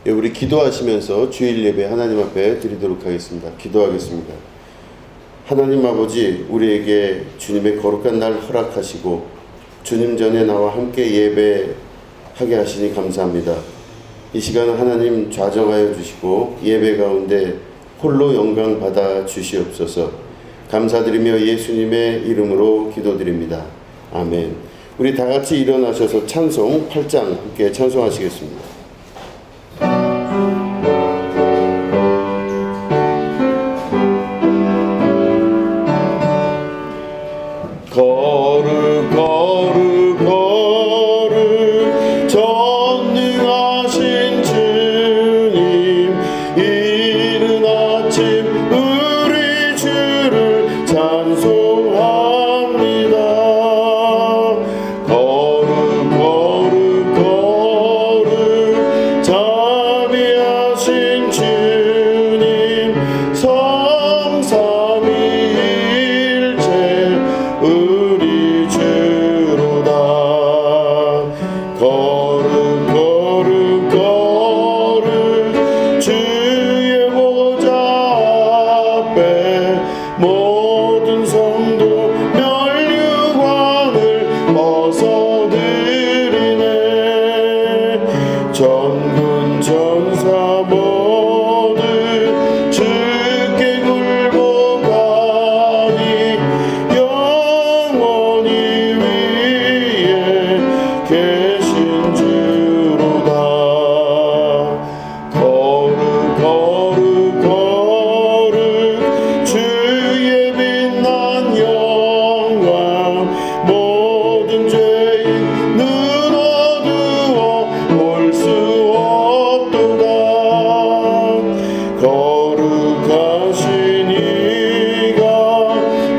우리 기도하시면서 주일 예배 하나님 앞에 드리도록 하겠습니다. 기도하겠습니다. 하나님 아버지, 우리에게 주님의 거룩한 날 허락하시고 주님 전에 나와 함께 예배하게 하시니 감사합니다. 이 시간 하나님 좌정하여 주시고 예배 가운데 홀로 영광 받아 주시옵소서. 감사드리며 예수님의 이름으로 기도드립니다. 아멘. 우리 다 같이 일어나셔서 찬송 8장 함께 찬송하시겠습니다. 거룩 거룩 거룩 전능하신 주님, 이른 아침 우리 주를 찬송합니다. 거룩 거룩 거룩 자비하신 주님, 성삼위일체 우리 주로다. 거룩 거룩 거룩 주의 보좌 앞에 모든 성도 면류관을 벗어드리네. 전군 전사 모두 주께 굴복하니 영원히 위에 계신 주로다. 거룩 거룩 거룩 주의 빛난 영광, 모든 죄인 눈 어두워 볼 수 없도다. 거룩하신 이가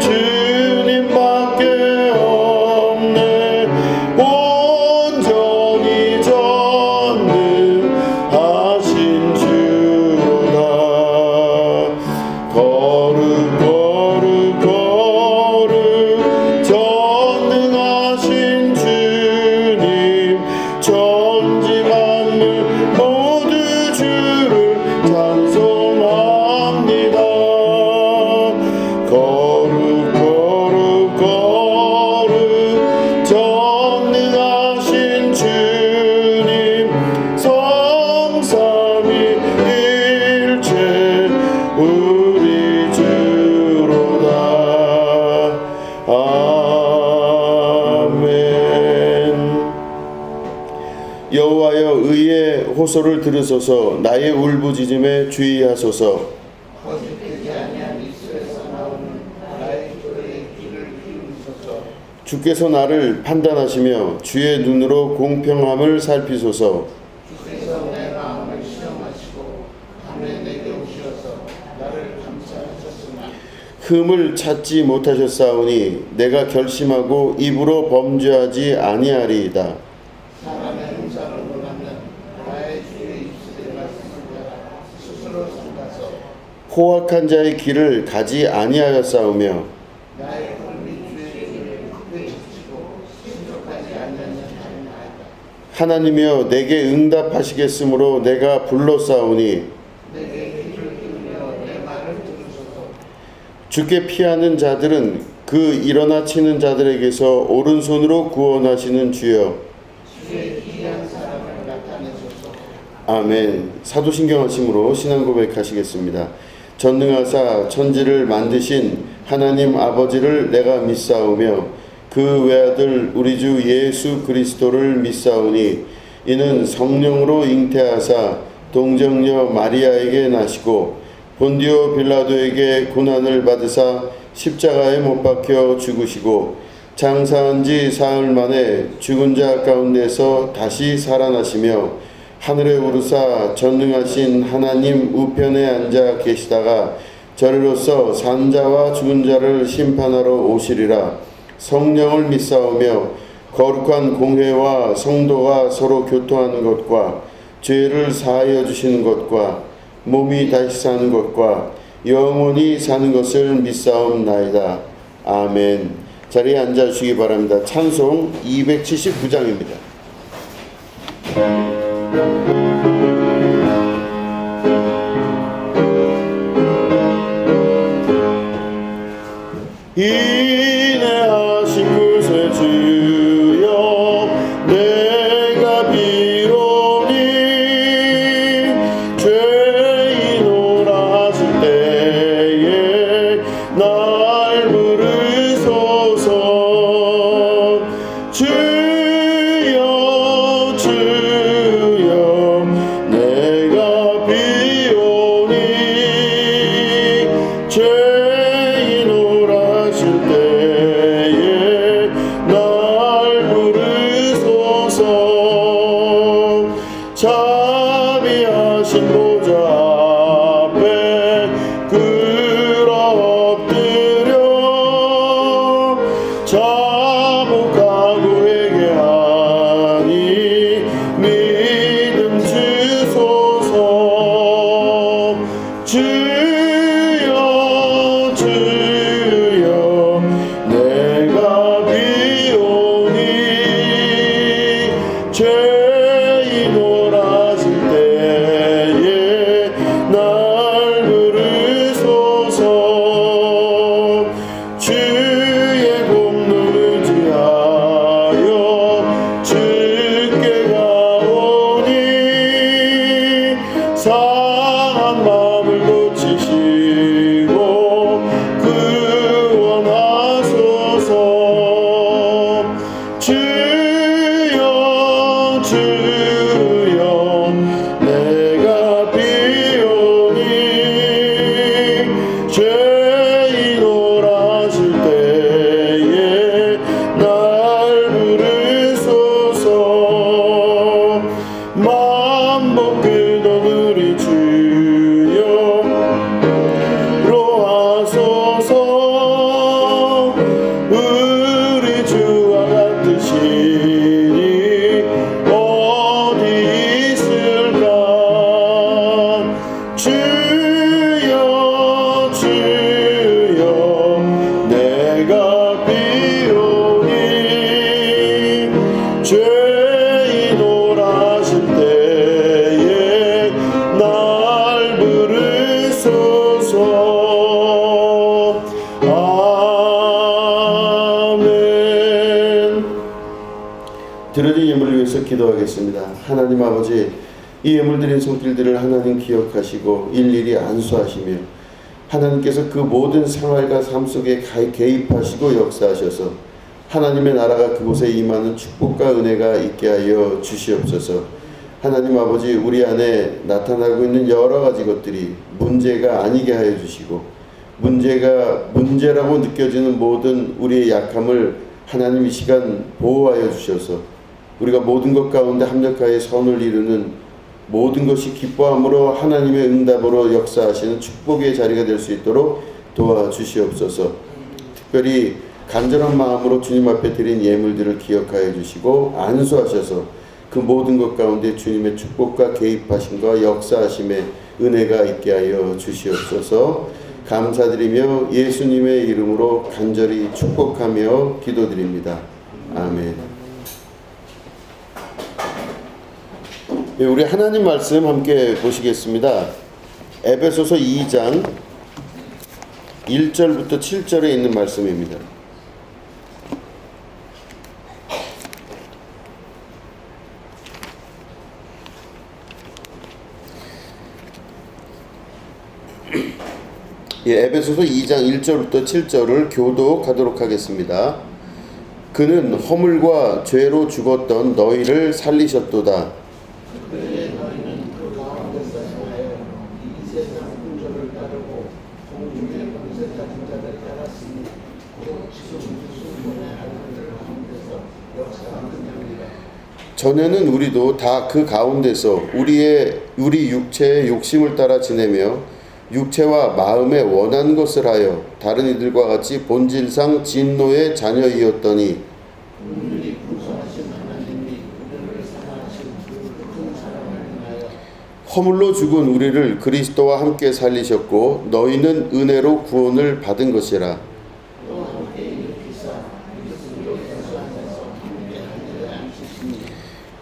주님밖에 없네. 온전히 전능하신 주로다. 거룩 거룩 거룩 전능하신 주님, 천지 만물 모두 주를 찬송합니다. 거룩 거룩 거룩 전능하신 주님, 성삼위일체 우리 주로다. 아멘. 여호와여, 의의 호소를 들으소서. 나의 울부짖음에 주의하소서. 거짓되지 아니한 입술에서 나오는 나의 기도에 귀를 기울이소서. 주께서 나를 판단하시며 주의 눈으로 공평함을 살피소서. 주께서 내 마음을 시험하시고 밤에 내게 오셔서 나를 감찰하셨으나 흠을 찾지 못하셨사오니 내가 결심하고 입으로 범죄하지 아니하리이다. 사람의 흠사를 논하면 나의 주의 입술에 말씀을 따라 스스로 삼가서 포악한 자의 길을 가지 아니하였사오며 나의 홀미 주의 길을 크게 지키고 신족하지 않느냐하나이다. 하나님이여, 내게 응답하시겠으므로 내가 불렀사오니 내게 귀를 기울여 내 말을 들으소서. 주께 피하는 자들은 그 일어나 치는 자들에게서 오른손으로 구원하시는 주여. 주의 기이한 사랑을 나타내소서. 아멘. 사도신경하심으로 신앙 고백하시겠습니다. 전능하사 천지를 만드신 하나님 아버지를 내가 믿사오며 그 외아들 우리 주 예수 그리스도를 믿사오니 이는 성령으로 잉태하사 동정녀 마리아에게 나시고 본디오 빌라도에게 고난을 받으사 십자가에 못 박혀 죽으시고 장사한 지 사흘 만에 죽은 자 가운데서 다시 살아나시며 하늘에 오르사 전능하신 하나님 우편에 앉아 계시다가 저리로서 산자와 죽은 자를 심판하러 오시리라. 성령을 믿사오며 거룩한 공회와 성도가 서로 교통하는 것과 죄를 사하여 주시는 것과 몸이 다시 사는 것과 영원히 사는 것을 믿사옵나이다. 아멘. 자리에 앉아주시기 바랍니다. 찬송 279장입니다. 인내하신 구세주여 내가 비오니 죄인오라 하실 때에 날 부르소서. 주여 주여 내가 비오니 죄인오라 하실 때에 날 부르소서. 자비하신 보좌 앞에 꿇어 엎드려 자복하고 회개하니 믿음 주소서. 주여 주여 내가 비오니 죄인오라 하실 때에 날 부르소서. 주의 공로 의지하여 주께 가오니 상한 마음을 고치시고 구원하소서. 주여 주여 내가 비오니 죄인오라 하실 때에 날 부르소서. 만복 끄던 우리 주여 로하소서. 우리 주와 같으시니 어디 있을까. 주여 주여 내가 비오니 죄인오라 하실 때에 날 부르소서. 아멘. 드려진 예물을 위해서 기도하겠습니다. 하나님 아버지, 이 예물 드린 손길들을 하나님 기억하시고 일일이 안수하시며 하나님께서 그 모든 생활과 삶 속에 개입하시고 역사하셔서 하나님의 나라가 그곳에 임하는 축복과 은혜가 있게 하여 주시옵소서. 하나님 아버지, 우리 안에 나타나고 있는 여러 가지 것들이 문제가 아니게 하여 주시고 문제가 문제라고 느껴지는 모든 우리의 약함을 하나님 이 시간 보호하여 주셔서 우리가 모든 것 가운데 합력하여 선을 이루는 모든 것이 기뻐함으로 하나님의 응답으로 역사하시는 축복의 자리가 될 수 있도록 도와주시옵소서. 특별히 간절한 마음으로 주님 앞에 드린 예물들을 기억하여 주시고 안수하셔서 그 모든 것 가운데 주님의 축복과 개입하심과 역사하심의 은혜가 있게 하여 주시옵소서. 감사드리며 예수님의 이름으로 간절히 축복하며 기도드립니다. 아멘. 우리 하나님 말씀 함께 보시겠습니다. 에베소서 2장 1절부터 7절에 있는 말씀입니다. 에베소서 2장 1절부터 7절을 교독하도록 하겠습니다. 그는 허물과 죄로 죽었던 너희를 살리셨도다. 그때 너희는 그 가운데서 행하여 이 세상 풍조를 따르고 공중의 권세 가진 자를 따랐으니 곧 지금 수분의 하나님들 가운데서 역사하느니라. 전에는 우리도 다 그 가운데서 우리 육체의 욕심을 따라 지내며 육체와 마음에 원한 것을 하여 다른 이들과 같이 본질상 진노의 자녀이었더니 은밀히 풍성하신 하나님이 우리를 사랑하신 그 사랑을 인하여 허물로 죽은 우리를 그리스도와 함께 살리셨고 너희는 은혜로 구원을 받은 것이라. 또 함께 일으키사 그리스도 예수 안에서 함께 하늘에 앉히시니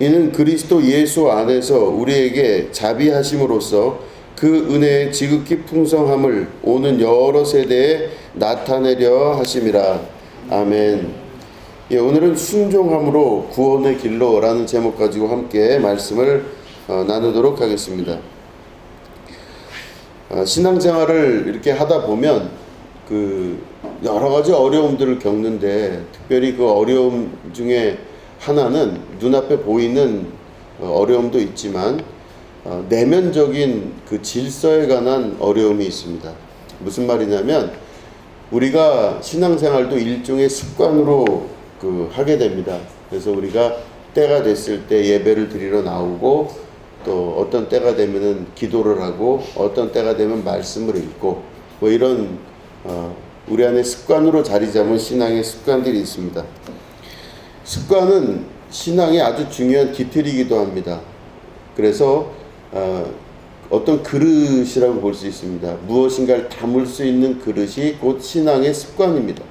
이는 그리스도 예수 안에서 우리에게 자비하심으로써 그 은혜의 지극히 풍성함을 오는 여러 세대에 나타내려 하심이라. 아멘. 예, 오늘은 순종함으로 구원의 길로라는 제목 가지고 함께 말씀을 나누도록 하겠습니다. 신앙생활을 이렇게 하다 보면 그 여러 가지 어려움들을 겪는데, 특별히 그 어려움 중에 하나는 눈앞에 보이는 어려움도 있지만 내면적인 그 질서에 관한 어려움이 있습니다. 무슨 말이냐면, 우리가 신앙생활도 일종의 습관으로 하게 됩니다. 그래서 우리가 때가 됐을 때 예배를 드리러 나오고, 또 어떤 때가 되면은 기도를 하고, 어떤 때가 되면 말씀을 읽고, 뭐 이런 우리 안에 습관으로 자리 잡은 신앙의 습관들이 있습니다. 습관은 신앙의 아주 중요한 기틀이기도 합니다. 그래서 어떤 그릇이라고 볼 수 있습니다. 무엇인가를 담을 수 있는 그릇이 곧 신앙의 습관입니다.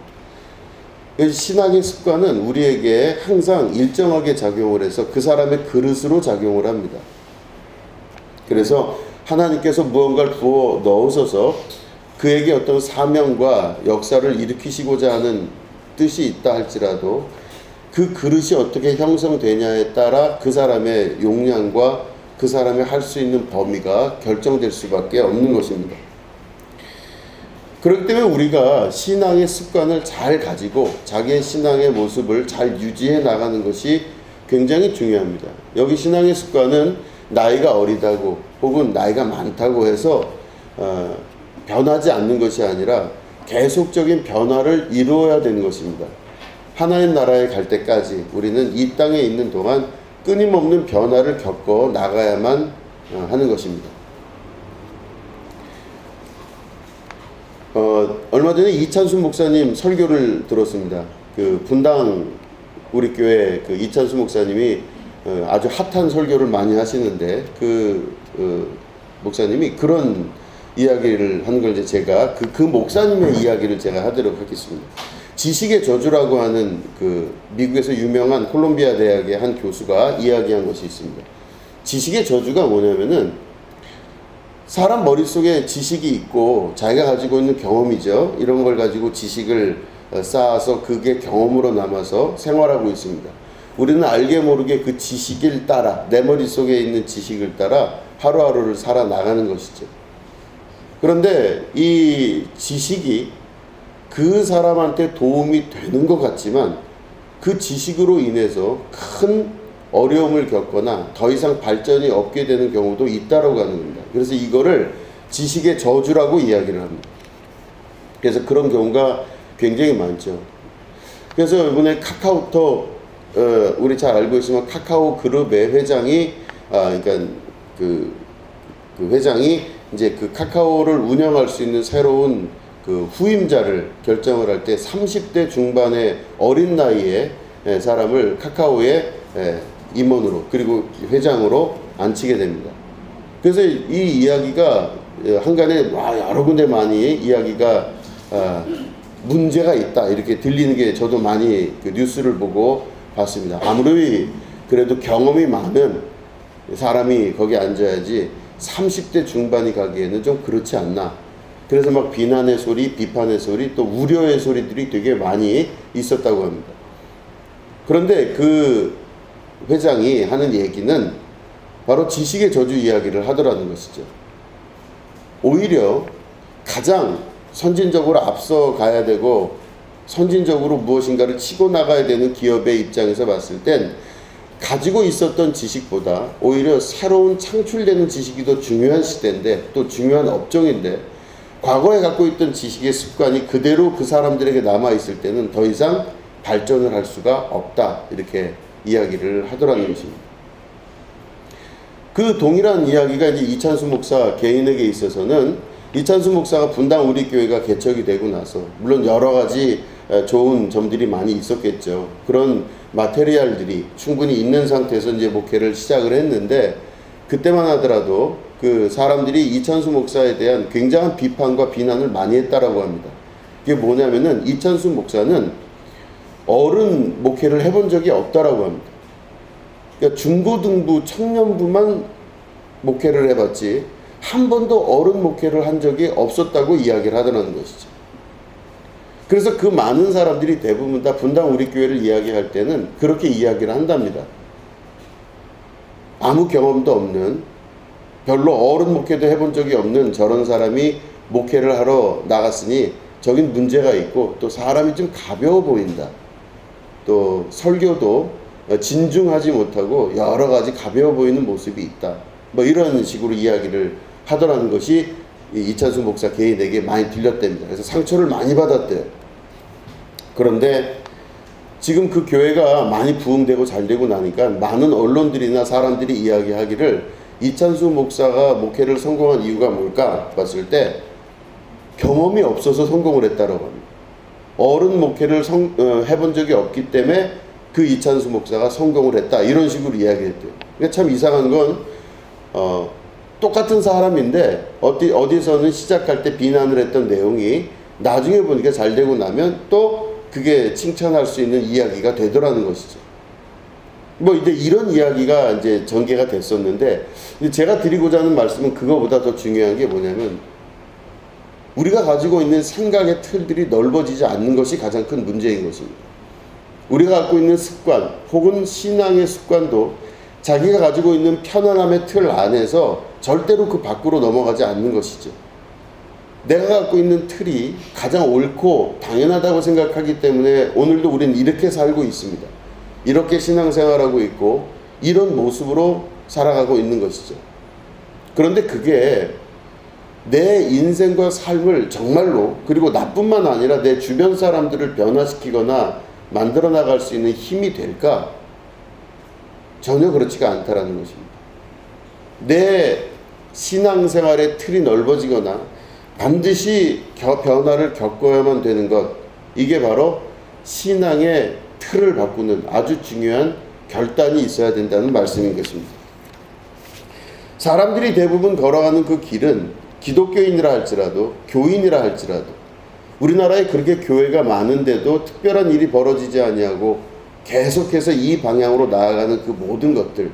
신앙의 습관은 우리에게 항상 일정하게 작용을 해서 그 사람의 그릇으로 작용을 합니다. 그래서 하나님께서 무언가를 부어 넣으셔서 그에게 어떤 사명과 역사를 일으키시고자 하는 뜻이 있다 할지라도, 그 그릇이 어떻게 형성되냐에 따라 그 사람의 용량과 그 사람이 할 수 있는 범위가 결정될 수밖에 없는 것입니다. 그렇기 때문에 우리가 신앙의 습관을 잘 가지고 자기의 신앙의 모습을 잘 유지해 나가는 것이 굉장히 중요합니다. 여기 신앙의 습관은 나이가 어리다고 혹은 나이가 많다고 해서 변하지 않는 것이 아니라 계속적인 변화를 이루어야 되는 것입니다. 하나님 나라에 갈 때까지 우리는 이 땅에 있는 동안 끊임없는 변화를 겪어 나가야만 하는 것입니다. 얼마 전에 이찬수 목사님 설교를 들었습니다. 그 분당 우리 교회 그 이찬수 목사님이 아주 핫한 설교를 많이 하시는데, 그 목사님이 그런 이야기를 하는 걸 이제 제가 그 목사님의 이야기를 제가 하도록 하겠습니다. 지식의 저주라고 하는 그 미국에서 유명한 콜롬비아 대학의 한 교수가 이야기한 것이 있습니다. 지식의 저주가 뭐냐면은, 사람 머릿속에 지식이 있고 자기가 가지고 있는 경험이죠. 이런 걸 가지고 지식을 쌓아서 그게 경험으로 남아서 생활하고 있습니다. 우리는 알게 모르게 그 지식을 따라, 내 머릿속에 있는 지식을 따라 하루하루를 살아나가는 것이죠. 그런데 이 지식이 그 사람한테 도움이 되는 것 같지만, 그 지식으로 인해서 큰 어려움을 겪거나 더 이상 발전이 없게 되는 경우도 있다라고 하는 겁니다. 그래서 이거를 지식의 저주라고 이야기를 합니다. 그래서 그런 경우가 굉장히 많죠. 그래서 이번에 카카오톡, 우리 잘 알고 있지만 카카오 그룹의 회장이, 그러니까 그 회장이 이제 그 카카오를 운영할 수 있는 새로운 그 후임자를 결정을 할 때 30대 중반의 어린 나이에 사람을 카카오의 임원으로 그리고 회장으로 앉히게 됩니다. 그래서 이 이야기가 한간에 여러 군데 많이 이야기가 문제가 있다 이렇게 들리는 게 저도 많이 그 뉴스를 보고 봤습니다. 아무리 그래도 경험이 많은 사람이 거기 앉아야지 30대 중반이 가기에는 좀 그렇지 않나. 그래서 막 비난의 소리, 비판의 소리, 또 우려의 소리들이 되게 많이 있었다고 합니다. 그런데 그 회장이 하는 얘기는 바로 지식의 저주 이야기를 하더라는 것이죠. 오히려 가장 선진적으로 앞서 가야 되고 선진적으로 무엇인가를 치고 나가야 되는 기업의 입장에서 봤을 땐 가지고 있었던 지식보다 오히려 새로운 창출되는 지식이 더 중요한 시대인데, 또 중요한 업종인데, 과거에 갖고 있던 지식의 습관이 그대로 그 사람들에게 남아있을 때는 더 이상 발전을 할 수가 없다 이렇게 이야기를 하더라는 것입니다. 그 동일한 이야기가 이제 이찬수 목사 개인에게 있어서는, 이찬수 목사가 분당 우리 교회가 개척이 되고 나서 물론 여러 가지 좋은 점들이 많이 있었겠죠. 그런 마테리얼들이 충분히 있는 상태에서 이제 목회를 시작을 했는데, 그때만 하더라도 그 사람들이 이찬수 목사에 대한 굉장한 비판과 비난을 많이 했다라고 합니다. 이게 뭐냐면은 이찬수 목사는 어른 목회를 해본 적이 없다라고 합니다. 그러니까 중고등부 청년부만 목회를 해봤지 한 번도 어른 목회를 한 적이 없었다고 이야기를 하더라는 것이죠. 그래서 그 많은 사람들이 대부분 다 분당 우리 교회를 이야기할 때는 그렇게 이야기를 한답니다. 아무 경험도 없는, 별로 어른 목회도 해본 적이 없는 저런 사람이 목회를 하러 나갔으니 저긴 문제가 있고, 또 사람이 좀 가벼워 보인다. 또 설교도 진중하지 못하고 여러 가지 가벼워 보이는 모습이 있다. 뭐 이런 식으로 이야기를 하더라는 것이 이찬수 목사 개인에게 많이 들렸답니다. 그래서 상처를 많이 받았대요. 그런데 지금 그 교회가 많이 부흥되고 잘 되고 나니까 많은 언론들이나 사람들이 이야기하기를 이찬수 목사가 목회를 성공한 이유가 뭘까 봤을 때 경험이 없어서 성공을 했다라고 합니다. 어른 목회를 해본 적이 없기 때문에 그 이찬수 목사가 성공을 했다, 이런 식으로 이야기했대요. 그러니까 참 이상한 건 똑같은 사람인데 어디서는 시작할 때 비난을 했던 내용이 나중에 보니까 잘 되고 나면 또 그게 칭찬할 수 있는 이야기가 되더라는 것이죠. 뭐 이제 이런 이야기가 이제 전개가 됐었는데, 제가 드리고자 하는 말씀은 그거보다 더 중요한 게 뭐냐면, 우리가 가지고 있는 생각의 틀들이 넓어지지 않는 것이 가장 큰 문제인 것입니다. 우리가 갖고 있는 습관 혹은 신앙의 습관도 자기가 가지고 있는 편안함의 틀 안에서 절대로 그 밖으로 넘어가지 않는 것이죠. 내가 갖고 있는 틀이 가장 옳고 당연하다고 생각하기 때문에 오늘도 우리는 이렇게 살고 있습니다. 이렇게 신앙생활하고 있고 이런 모습으로 살아가고 있는 것이죠. 그런데 그게 내 인생과 삶을 정말로, 그리고 나뿐만 아니라 내 주변 사람들을 변화시키거나 만들어 나갈 수 있는 힘이 될까? 전혀 그렇지가 않다라는 것입니다. 내 신앙생활의 틀이 넓어지거나 반드시 변화를 겪어야만 되는 것, 이게 바로 신앙의 틀을 바꾸는 아주 중요한 결단이 있어야 된다는 말씀인 것입니다. 사람들이 대부분 걸어가는 그 길은 기독교인이라 할지라도 교인이라 할지라도 우리나라에 그렇게 교회가 많은데도 특별한 일이 벌어지지 아니하고 계속해서 이 방향으로 나아가는 그 모든 것들,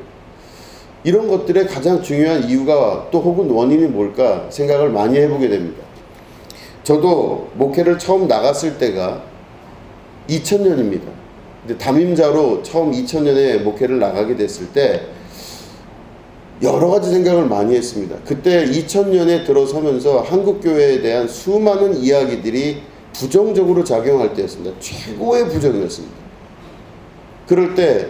이런 것들의 가장 중요한 이유가 또 혹은 원인이 뭘까 생각을 많이 해보게 됩니다. 저도 목회를 처음 나갔을 때가 2000년입니다. 근데 담임자로 처음 2000년에 목회를 나가게 됐을 때 여러 가지 생각을 많이 했습니다. 그때 2000년에 들어서면서 한국교회에 대한 수많은 이야기들이 부정적으로 작용할 때였습니다. 최고의 부정이었습니다. 그럴 때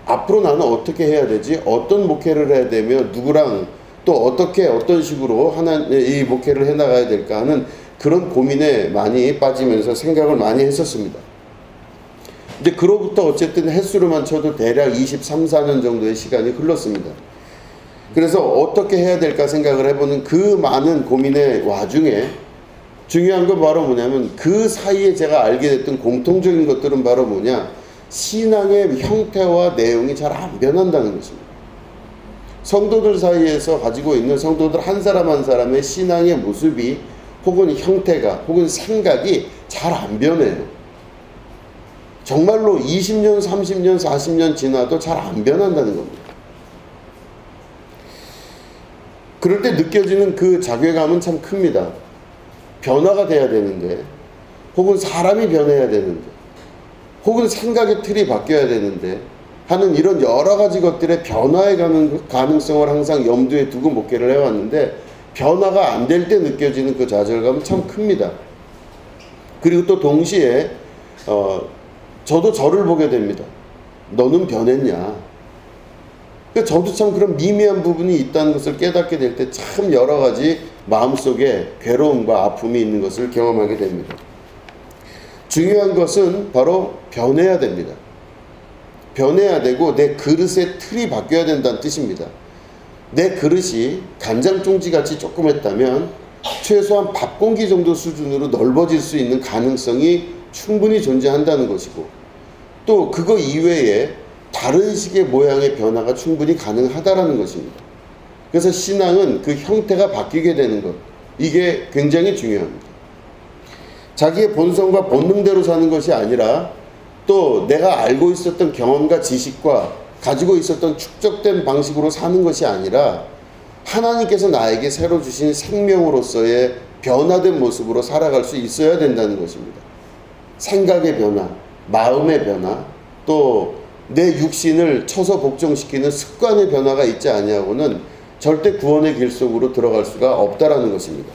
앞으로 나는 어떻게 해야 되지? 어떤 목회를 해야 되며 누구랑 또 어떤 식으로 이 목회를 해나가야 될까 하는 그런 고민에 많이 빠지면서 생각을 많이 했었습니다. 근데 그로부터 어쨌든 횟수로만 쳐도 대략 23, 4년 정도의 시간이 흘렀습니다. 그래서 어떻게 해야 될까 생각을 해보는 그 많은 고민의 와중에 중요한 건 바로 뭐냐면, 그 사이에 제가 알게 됐던 공통적인 것들은 바로 뭐냐, 신앙의 형태와 내용이 잘 안 변한다는 것입니다. 성도들 사이에서 가지고 있는 성도들 한 사람 한 사람의 신앙의 모습이 혹은 형태가 혹은 생각이 잘 안 변해요. 정말로 20년, 30년, 40년 지나도 잘 안 변한다는 겁니다. 그럴 때 느껴지는 그 자괴감은 참 큽니다. 변화가 돼야 되는데, 혹은 사람이 변해야 되는데, 혹은 생각의 틀이 바뀌어야 되는데 하는 이런 여러 가지 것들의 변화에 가는 가능성을 항상 염두에 두고 목회를 해왔는데, 변화가 안 될 때 느껴지는 그 좌절감은 참 큽니다. 그리고 또 동시에 저도 저를 보게 됩니다. 너는 변했냐? 저도 참 그런 미미한 부분이 있다는 것을 깨닫게 될 때 참 여러 가지 마음속에 괴로움과 아픔이 있는 것을 경험하게 됩니다. 중요한 것은 바로 변해야 됩니다. 변해야 되고 내 그릇의 틀이 바뀌어야 된다는 뜻입니다. 내 그릇이 간장종지같이 조그맸다면 최소한 밥 공기 정도 수준으로 넓어질 수 있는 가능성이 충분히 존재한다는 것이고, 또 그거 이외에 다른 식의 모양의 변화가 충분히 가능하다는 것입니다. 그래서 신앙은 그 형태가 바뀌게 되는 것, 이게 굉장히 중요합니다. 자기의 본성과 본능대로 사는 것이 아니라 또 내가 알고 있었던 경험과 지식과 가지고 있었던 축적된 방식으로 사는 것이 아니라 하나님께서 나에게 새로 주신 생명으로서의 변화된 모습으로 살아갈 수 있어야 된다는 것입니다. 생각의 변화, 마음의 변화, 또 내 육신을 쳐서 복종시키는 습관의 변화가 있지 아니하고는 절대 구원의 길 속으로 들어갈 수가 없다라는 것입니다.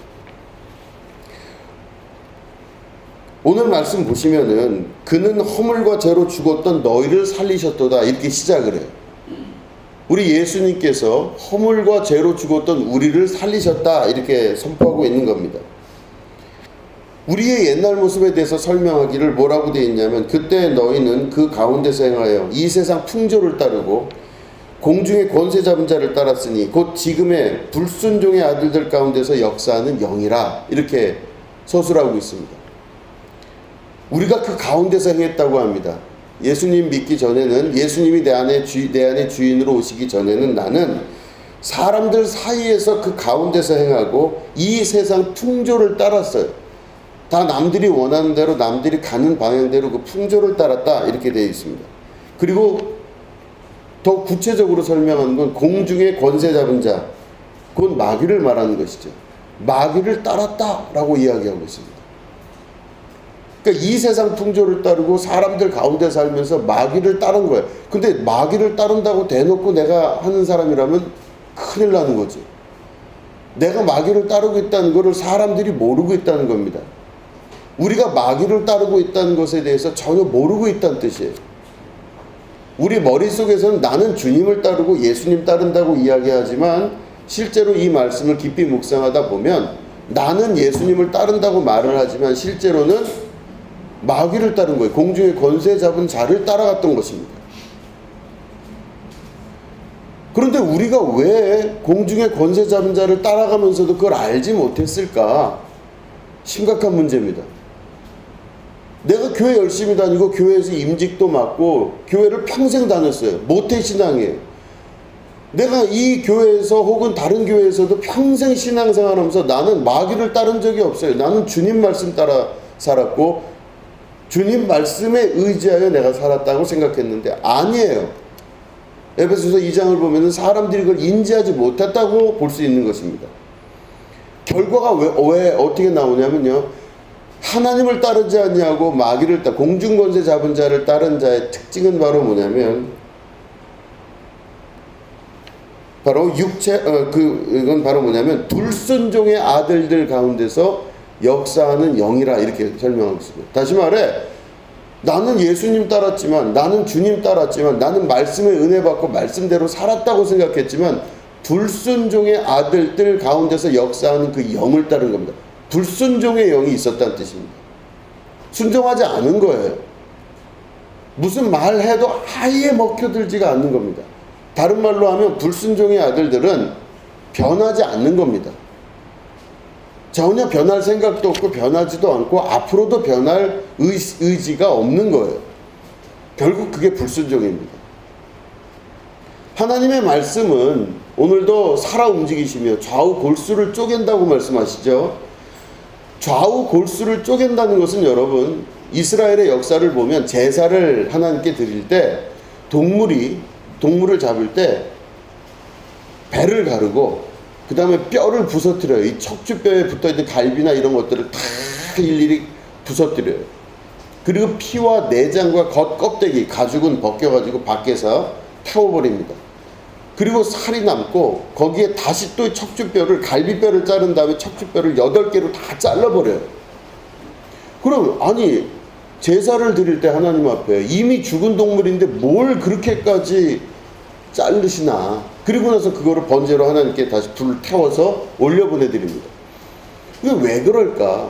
오늘 말씀 보시면은 그는 허물과 죄로 죽었던 너희를 살리셨도다 이렇게 시작을 해요. 우리 예수님께서 허물과 죄로 죽었던 우리를 살리셨다 이렇게 선포하고 있는 겁니다. 우리의 옛날 모습에 대해서 설명하기를 뭐라고 되어 있냐면 그때 너희는 그 가운데서 행하여 이 세상 풍조를 따르고 공중의 권세 잡은 자를 따랐으니 곧 지금의 불순종의 아들들 가운데서 역사하는 영이라 이렇게 서술하고 있습니다. 우리가 그 가운데서 행했다고 합니다. 예수님 믿기 전에는 예수님이 내 안에 주인으로 오시기 전에는 나는 사람들 사이에서 그 가운데서 행하고 이 세상 풍조를 따랐어요. 다 남들이 원하는 대로 남들이 가는 방향대로 그 풍조를 따랐다 이렇게 되어 있습니다. 그리고 더 구체적으로 설명하는 건 공중의 권세 잡은 자, 그건 마귀를 말하는 것이죠. 마귀를 따랐다라고 이야기하고 있습니다. 그러니까 이 세상 풍조를 따르고 사람들 가운데 살면서 마귀를 따른 거예요. 근데 마귀를 따른다고 대놓고 내가 하는 사람이라면 큰일 나는 거죠. 내가 마귀를 따르고 있다는 것을 사람들이 모르고 있다는 겁니다. 우리가 마귀를 따르고 있다는 것에 대해서 전혀 모르고 있다는 뜻이에요. 우리 머릿속에서는 나는 주님을 따르고 예수님 따른다고 이야기하지만 실제로 이 말씀을 깊이 묵상하다 보면 나는 예수님을 따른다고 말을 하지만 실제로는 마귀를 따른 거예요. 공중의 권세 잡은 자를 따라갔던 것입니다. 그런데 우리가 왜 공중의 권세 잡은 자를 따라가면서도 그걸 알지 못했을까? 심각한 문제입니다. 내가 교회 열심히 다니고 교회에서 임직도 맡고 교회를 평생 다녔어요. 모태신앙이에요. 내가 이 교회에서 혹은 다른 교회에서도 평생 신앙생활하면서 나는 마귀를 따른 적이 없어요. 나는 주님 말씀 따라 살았고 주님 말씀에 의지하여 내가 살았다고 생각했는데 아니에요. 에베소서 2장을 보면 사람들이 그걸 인지하지 못했다고 볼 수 있는 것입니다. 결과가 왜 어떻게 나오냐면요. 하나님을 따르지 아니하고 마귀를 공중권세 잡은 자를 따른 자의 특징은 바로 뭐냐면 바로 이건 바로 뭐냐면 불순종의 아들들 가운데서 역사하는 영이라 이렇게 설명하고 있습니다. 다시 말해 나는 예수님 따랐지만 나는 주님 따랐지만 나는 말씀의 은혜 받고 말씀대로 살았다고 생각했지만 불순종의 아들들 가운데서 역사하는 그 영을 따른 겁니다. 불순종의 영이 있었다는 뜻입니다. 순종하지 않은 거예요. 무슨 말해도 아예 먹혀들지가 않는 겁니다. 다른 말로 하면 불순종의 아들들은 변하지 않는 겁니다. 전혀 변할 생각도 없고 변하지도 않고 앞으로도 변할 의지가 없는 거예요. 결국 그게 불순종입니다. 하나님의 말씀은 오늘도 살아 움직이시며 좌우 골수를 쪼갠다고 말씀하시죠. 좌우 골수를 쪼갠다는 것은 여러분 이스라엘의 역사를 보면 제사를 하나님께 드릴 때 동물을 잡을 때 배를 가르고 그 다음에 뼈를 부서뜨려요. 이 척추뼈에 붙어있는 갈비나 이런 것들을 다 일일이 부서뜨려요. 그리고 피와 내장과 겉 껍데기 가죽은 벗겨가지고 밖에서 태워버립니다. 그리고 살이 남고 거기에 다시 또 척추뼈를 갈비뼈를 자른 다음에 척추뼈를 8개로 다 잘라버려요. 그럼 아니 제사를 드릴 때 하나님 앞에 이미 죽은 동물인데 뭘 그렇게까지 자르시나. 그리고 나서 그거를 번제로 하나님께 다시 불을 태워서 올려보내드립니다. 이게 왜 그럴까?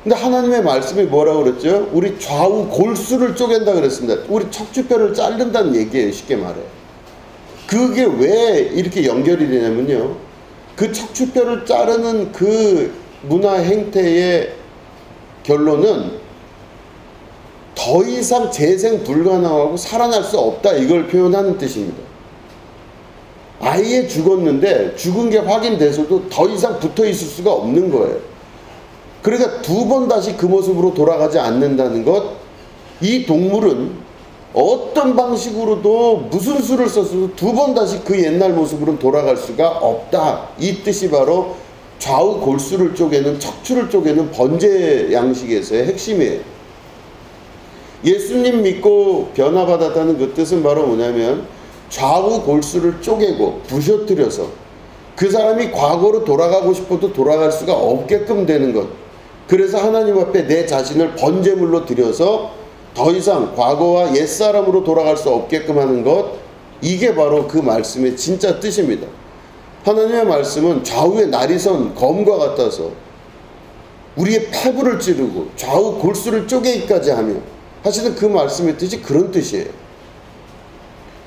근데 하나님의 말씀이 뭐라고 그랬죠? 우리 좌우 골수를 쪼갠다 그랬습니다. 우리 척추뼈를 자른다는 얘기예요. 쉽게 말해. 그게 왜 이렇게 연결이 되냐면요. 그 척추뼈를 자르는 그 문화 행태의 결론은 더 이상 재생 불가능하고 살아날 수 없다 이걸 표현하는 뜻입니다. 아예 죽었는데 죽은 게 확인돼서도 더 이상 붙어 있을 수가 없는 거예요. 그러니까 2번 다시 그 모습으로 돌아가지 않는다는 것. 이 동물은 어떤 방식으로도 무슨 수를 썼어도 두 번 다시 그 옛날 모습으로 돌아갈 수가 없다. 이 뜻이 바로 좌우 골수를 쪼개는, 척추를 쪼개는 번제 양식에서의 핵심이에요. 예수님 믿고 변화받았다는 그 뜻은 바로 뭐냐면 좌우 골수를 쪼개고 부셔뜨려서 그 사람이 과거로 돌아가고 싶어도 돌아갈 수가 없게끔 되는 것. 그래서 하나님 앞에 내 자신을 번제물로 드려서 더 이상 과거와 옛사람으로 돌아갈 수 없게끔 하는 것. 이게 바로 그 말씀의 진짜 뜻입니다. 하나님의 말씀은 좌우의 나리선 검과 같아서 우리의 폐부를 찌르고 좌우 골수를 쪼개기까지 하며, 사실은 그 말씀의 뜻이 그런 뜻이에요.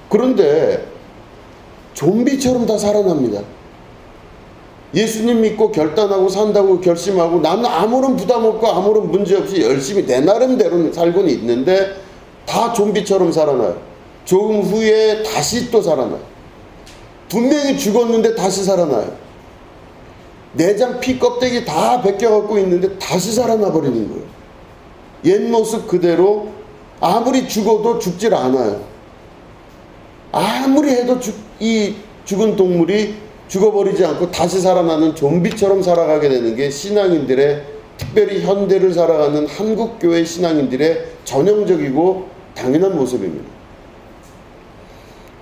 그런데 좀비처럼 다 살아납니다. 예수님 믿고 결단하고 산다고 결심하고 나는 아무런 부담 없고 아무런 문제 없이 열심히 내 나름대로 살고는 있는데 다 좀비처럼 살아나요. 조금 후에 다시 또 살아나요. 분명히 죽었는데 다시 살아나요. 내장 피 껍데기 다 벗겨갖고 있는데 다시 살아나 버리는 거예요. 옛 모습 그대로 아무리 죽어도 죽질 않아요. 아무리 해도 이 죽은 동물이 죽어버리지 않고 다시 살아나는 좀비처럼 살아가게 되는 게 신앙인들의, 특별히 현대를 살아가는 한국교회 신앙인들의 전형적이고 당연한 모습입니다.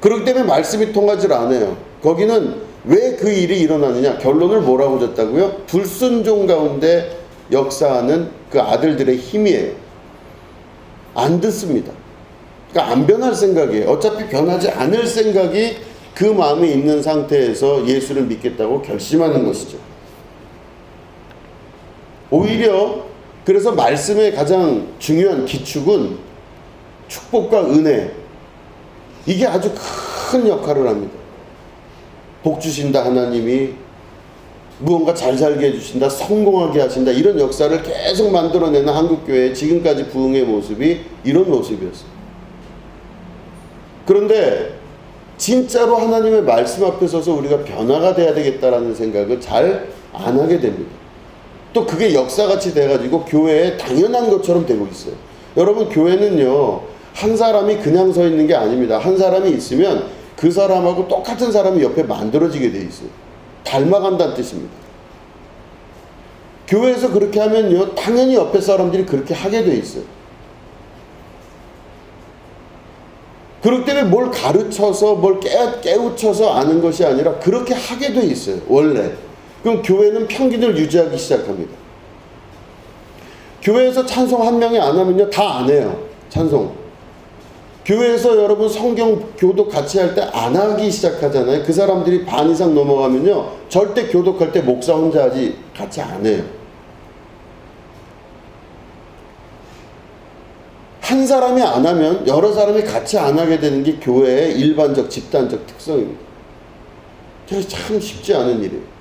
그렇기 때문에 말씀이 통하지 않아요. 거기는 왜 그 일이 일어나느냐? 결론을 뭐라고 줬다고요? 불순종 가운데 역사하는 그 아들들의 힘이에요. 안 듣습니다. 그러니까 안 변할 생각이에요. 어차피 변하지 않을 생각이 그 마음에 있는 상태에서 예수를 믿겠다고 결심하는 것이죠. 오히려 그래서 말씀의 가장 중요한 기축은 축복과 은혜, 이게 아주 큰 역할을 합니다. 복 주신다, 하나님이 무언가 잘 살게 해주신다, 성공하게 하신다, 이런 역사를 계속 만들어내는 한국교회의 지금까지 부흥의 모습이 이런 모습이었어요. 그런데 진짜로 하나님의 말씀 앞에 서서 우리가 변화가 돼야 되겠다라는 생각을 잘 안 하게 됩니다. 또 그게 역사같이 돼가지고 교회에 당연한 것처럼 되고 있어요. 여러분, 교회는요, 한 사람이 그냥 서 있는 게 아닙니다. 한 사람이 있으면 그 사람하고 똑같은 사람이 옆에 만들어지게 돼 있어요. 닮아간다는 뜻입니다. 교회에서 그렇게 하면요, 당연히 옆에 사람들이 그렇게 하게 돼 있어요. 그렇기 때문에 뭘 가르쳐서 뭘 깨우쳐서 아는 것이 아니라 그렇게 하게 돼 있어요, 원래. 그럼 교회는 평균을 유지하기 시작합니다. 교회에서 찬송 한 명이 안 하면요, 다 안 해요, 찬송. 교회에서 여러분 성경 교독 같이 할 때 안 하기 시작하잖아요. 그 사람들이 반 이상 넘어가면요, 절대 교독할 때 목사 혼자 하지 같이 안 해요. 한 사람이 안 하면 여러 사람이 같이 안 하게 되는 게 교회의 일반적 집단적 특성입니다. 그래서 참 쉽지 않은 일이에요.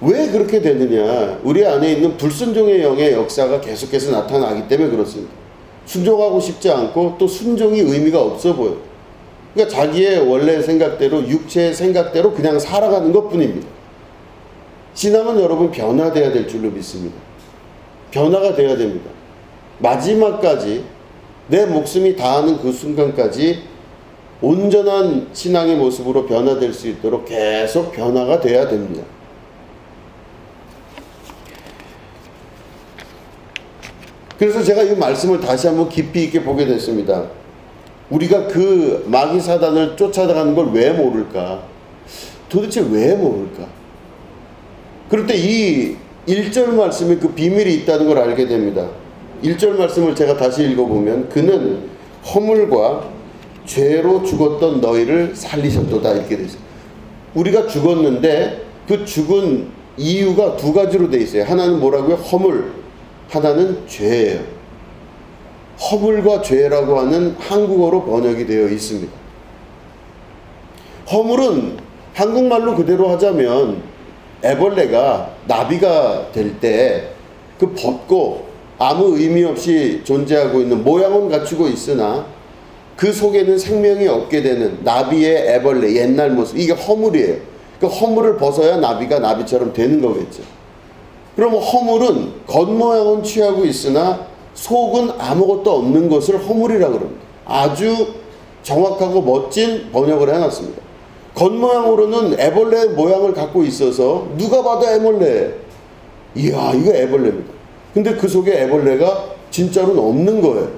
왜 그렇게 되느냐? 우리 안에 있는 불순종의 영의 역사가 계속해서 나타나기 때문에 그렇습니다. 순종하고 싶지 않고 또 순종이 의미가 없어 보여요. 그러니까 자기의 원래 생각대로, 육체의 생각대로 그냥 살아가는 것뿐입니다. 신앙은 여러분 변화돼야 될 줄로 믿습니다. 변화가 돼야 됩니다. 마지막까지 내 목숨이 다하는 그 순간까지 온전한 신앙의 모습으로 변화될 수 있도록 계속 변화가 돼야 됩니다. 그래서 제가 이 말씀을 다시 한번 깊이 있게 보게 됐습니다. 우리가 그 마귀 사단을 쫓아가는 걸 왜 모를까? 도대체 왜 모를까? 그럴 때 이 1절 말씀에 그 비밀이 있다는 걸 알게 됩니다. 1절 말씀을 제가 다시 읽어보면, 그는 허물과 죄로 죽었던 너희를 살리셨도다, 이렇게 되어 있어요. 우리가 죽었는데 그 죽은 이유가 두 가지로 되어 있어요. 하나는 뭐라고요? 허물. 하나는 죄예요. 허물과 죄라고 하는 한국어로 번역이 되어 있습니다. 허물은 한국말로 그대로 하자면 애벌레가 나비가 될 때 그 벗고 아무 의미 없이 존재하고 있는, 모양은 갖추고 있으나 그 속에는 생명이 없게 되는 나비의 애벌레 옛날 모습, 이게 허물이에요. 그 허물을 벗어야 나비가 나비처럼 되는 거겠죠. 그럼 허물은 겉모양은 취하고 있으나 속은 아무것도 없는 것을 허물이라고 그럽니다. 아주 정확하고 멋진 번역을 해놨습니다. 겉모양으로는 애벌레 모양을 갖고 있어서 누가 봐도 애벌레. 이야, 이거 애벌레입니다. 근데 그 속에 애벌레가 진짜로는 없는 거예요.